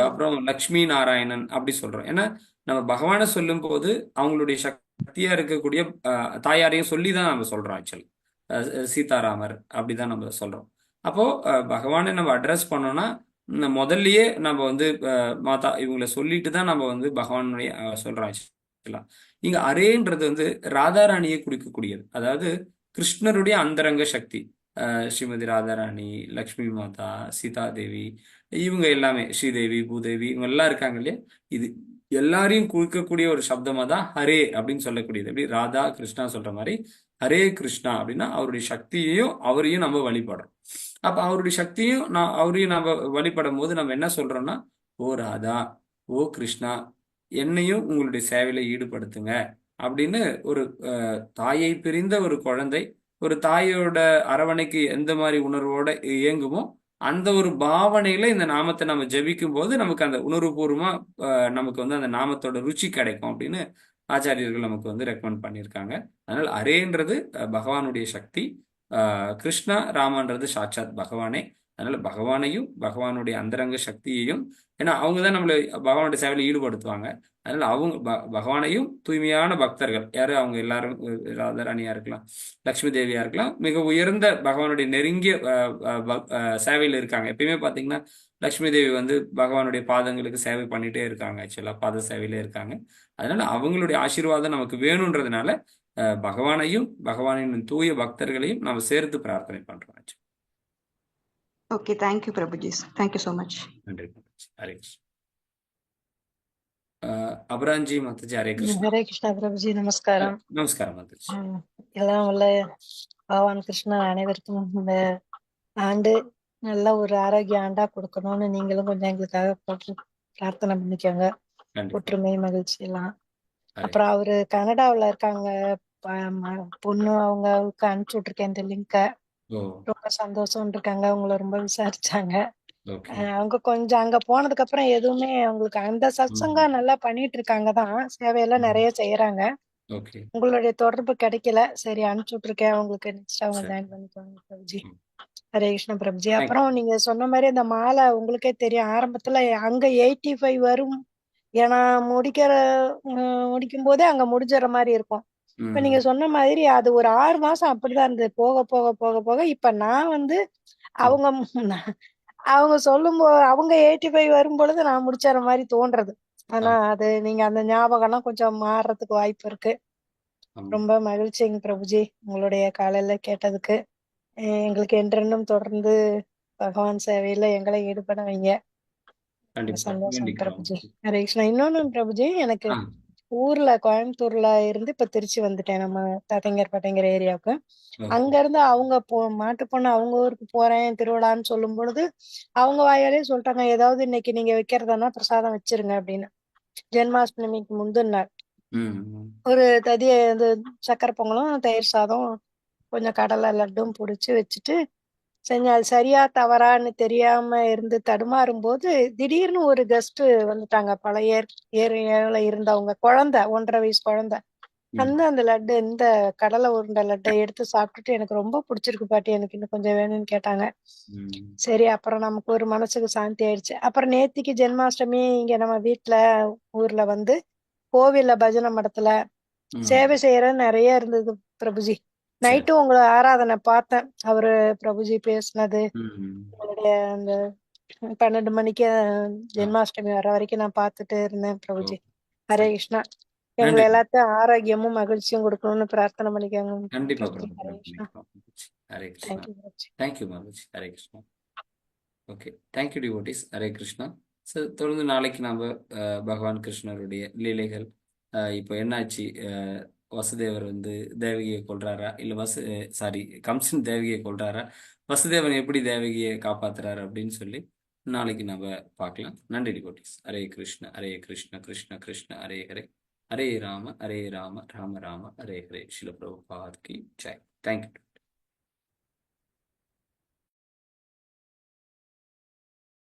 அப்புறம் லக்ஷ்மி நாராயணன் அப்படி சொல்றோம். ஏன்னா நம்ம பகவானை சொல்லும் போது அவங்களுடைய சக்தியா இருக்கக்கூடிய தாயாரையும் சொல்லி தான் நம்ம சொல்றோம் ஆக்சுவலி. சீதாராமர் அப்படிதான் நம்ம சொல்றோம். அப்போ பகவானை நம்ம அட்ரஸ் பண்ணோம்னா முதல்லயே நம்ம வந்து மாதா இவங்களை சொல்லிட்டு தான் நம்ம வந்து பகவானுடைய சொல்றோம் ஆக்சுவலா. இங்க அரேன்றது வந்து ராதாராணியை குறிக்கக்கூடியது. அதாவது கிருஷ்ணருடைய அந்தரங்க சக்தி. ஸ்ரீமதி ராதாராணி, லக்ஷ்மி மாதா, சீதா தேவி, இவங்க எல்லாமே ஸ்ரீதேவி, பூதேவி, இவங்க எல்லாம் இருக்காங்க இல்லையா, இது எல்லாரையும் குறிக்கக்கூடிய ஒரு சப்தமா தான் ஹரே அப்படின்னு சொல்லக்கூடியது. எப்படி ராதா கிருஷ்ணா சொல்ற மாதிரி ஹரே கிருஷ்ணா அப்படின்னா அவருடைய சக்தியையும் அவரையும் நம்ம வழிபடுறோம். அப்ப அவருடைய சக்தியும் அவரையும் நம்ம வழிபடும் போது நம்ம என்ன சொல்றோம்னா, ஓ ராதா, ஓ கிருஷ்ணா, என்னையும் உங்களுடைய சேவையில ஈடுபடுத்துங்க அப்படின்னு ஒரு தாயை பிரிந்த ஒரு குழந்தை ஒரு தாயோட அரவணைக்கு எந்த மாதிரி உணர்வோட இயங்குமோ அந்த ஒரு பாவனையில இந்த நாமத்தை நம்ம ஜபிக்கும் போது நமக்கு அந்த உணர்வுபூர்வமா நமக்கு வந்து அந்த நாமத்தோட ருச்சி கிடைக்கும் அப்படின்னு ஆச்சாரியர்கள் நமக்கு வந்து ரெக்கமெண்ட் பண்ணியிருக்காங்க. அதனால அரேன்றது பகவானுடைய சக்தி, கிருஷ்ணா ராமன்றது சாட்சாத் பகவானே. அதனால பகவானையும் பகவானுடைய அந்தரங்க சக்தியையும், ஏன்னா அவங்க தான் நம்மளை பகவானுடைய சேவையில ஈடுபடுத்துவாங்க. அதனால அவங்க பகவானையும் தூய்மையான பக்தர்கள் யாரு அவங்க எல்லாரும் ராதாராணியா இருக்கலாம், லக்ஷ்மி தேவியா இருக்கலாம், மிக உயர்ந்த பகவானுடைய நெருங்கிய சேவையில் இருக்காங்க. எப்பயுமே பாத்தீங்கன்னா லக்ஷ்மி தேவி வந்து பகவானுடைய பாதங்களுக்கு சேவை பண்ணிட்டே இருக்காங்க ஆக்சுவலா, பாத சேவையிலே இருக்காங்க. அதனால அவங்களுடைய ஆசீர்வாதம் நமக்கு வேணும்ன்றதுனால பகவானையும் பகவானின் தூய பக்தர்களையும் நாம் சேர்த்து பிரார்த்தனை பண்றோம். Okay, thank you Prabhuji. Thank you so much. நன்றி. ஹரே கிருஷ்ணா. அபராஞ்சி மாதாஜி. ஹரே கிருஷ்ணா. ஹரே கிருஷ்ணா பிரபுஜி. நமஸ்காரம். நமஸ்காரம் மாதாஜி. எல்லாம் உள்ள பகவான் கிருஷ்ணன் அனைவருக்கும் இந்த ஆண்டு நல்ல ஒரு ஆரோக்கிய ஆண்டா கொடுக்கணும்னு நீங்களும் கொஞ்சம் எங்களுக்காக போட்டு பிரார்த்தனை பண்ணிக்கோங்க. ஒற்றுமை மகிழ்ச்சி எல்லாம். அப்புறம் அவரு கனடாவுல இருக்காங்க பொண்ணு, அவங்களுக்கு அனுப்பிச்சு விட்டுருக்கேன் இந்த லிங்க. ரொம்ப சந்தோஷம் இருக்காங்க. அவங்கள ரொம்ப விசாரிச்சாங்க. அவங்க கொஞ்சம் அங்க போனதுக்கு அப்புறம் எதுவுமே அவங்களுக்கு அந்த சத்சங்கா நல்லா பண்ணிட்டு இருக்காங்கதான், சேவையெல்லாம் நிறைய செய்யறாங்க. உங்களுடைய தொடர்பு கிடைக்கல, சரி அனுப்பிச்சு விட்டுருக்கேன் அவங்களுக்கு. நெக்ஸ்ட் அவங்க ஜாயின் பண்ணிக்கோங்க பிரபுஜி. ஹரே கிருஷ்ண பிரபுஜி. அப்புறம் நீங்க சொன்ன மாதிரி அந்த மாலை உங்களுக்கே தெரியும், ஆரம்பத்துல அங்க 85 வரும். ஏன்னா முடிக்கும் போதே அங்க முடிஞ்சிற மாதிரி இருக்கும். இப்ப நீங்க சொன்ன மாதிரி அது ஒரு 6 மாசம் அப்படிதான் இருந்தது. போக போக போக போக இப்ப நான் வந்து அவங்க சொல்லும்போது அவங்க 85 வரும் பொழுது நான் முடிச்சற மாதிரி தோன்றது. ஆனா அது நீங்க அந்த ஞாபகம்லாம் கொஞ்சம் மாறுறதுக்கு வாய்ப்பு இருக்கு. ரொம்ப மகிழ்ச்சிங்க பிரபுஜி உங்களுடைய காலையில கேட்டதுக்கு. எங்களுக்கு என்றென்றும் தொடர்ந்து பகவான் சேவையில எங்களை ஈடுபட வைங்க. சந்தோஷம் பிரபுஜி. ஹரே கிருஷ்ணா. இன்னொன்னு பிரபுஜி, எனக்கு ஊர்ல கோயம்புத்தூர்ல இருந்து இப்ப திருச்சி வந்துட்டேன், நம்ம பட்டைங்கர் ஏரியாவுக்கு. அங்க இருந்து அவங்க மாட்டு பொண்ணு அவங்க ஊருக்கு போறேன் திருவிழான்னு சொல்லும் பொழுது அவங்க வாயாலே சொல்லிட்டாங்க, ஏதாவது இன்னைக்கு நீங்க வைக்கிறதுனா பிரசாதம் வச்சிருங்க அப்படின்னு. ஜென்மாஷ்டமிக்கு முந்தின நாள் ஒரு ததிய சக்கரை பொங்கலும் தயிர் சாதம் கொஞ்சம் கடலை லட்டும் பிடிச்சி வச்சுட்டு செஞ்சு அது சரியா தவறான்னு தெரியாம இருந்து தடுமாறும் போது திடீர்னு ஒரு கெஸ்ட் வந்துட்டாங்க. பழைய ஏரியால இருந்தவங்க, குழந்தை 1.5 வயசு குழந்தை. அந்த லட்டு, இந்த கடலை உருண்டை லட்டை எடுத்து சாப்பிட்டுட்டு எனக்கு ரொம்ப பிடிச்சிருக்கு பாட்டி, எனக்கு இன்னும் கொஞ்சம் வேணும்னு கேட்டாங்க. சரி, அப்புறம் நமக்கு ஒரு மனசுக்கு சாந்தி ஆயிடுச்சு. அப்புறம் நேத்திக்கு ஜென்மாஷ்டமி இங்க நம்ம வீட்டுல ஊர்ல வந்து கோவில்ல பஜனை மடத்துல சேவை செய்யறது நிறைய இருந்தது பிரபுஜி. நைட்டும் உங்களை ஆராதனை பார்த்தேன். அவரு பிரபுஜி பேசுனது, உங்களுடைய அந்த 12 மணிக்கு ஜென்மாஷ்டமி வர வரைக்கும் நான் பார்த்துட்டு இருந்தேன் பிரபுஜி. ஹரே கிருஷ்ணா. எங்களை எல்லாத்தையும் ஆரோக்கியமும் மகிழ்ச்சியும் கொடுக்கணும்னு பிரார்த்தனை பண்ணிக்கோங்க. கண்டிப்பா Prabhuji. Prabhu, Hare Krishna. Hare Krishna. Thank you Prabhuji. Thank you Mataji. Hare Krishna. Okay, thank you devotees. Hare Krishna. So தொடர்ந்து நாளைக்கு நாம் பகவான் கிருஷ்ணருடைய லீலைகள், இப்போ என்னாச்சு, வசுதேவர் வந்து தேவகியை கொல்றாரா, இல்லை கம்சன் தேவகியை கொல்றாரா, வசுதேவன் எப்படி தேவகியை காப்பாத்துறாரு அப்படின்னு சொல்லி நாளைக்கு நம்ம பார்க்கலாம். நன்றி டிவோட்டிஸ். ஹரே கிருஷ்ண ஹரே கிருஷ்ண கிருஷ்ண கிருஷ்ண ஹரே ஹரே, ஹரே ராம ராம ராம ஹரே ஹரே. ஸ்ரீல பிரபுபாத் கி ஜெய். தேங்க்யூ.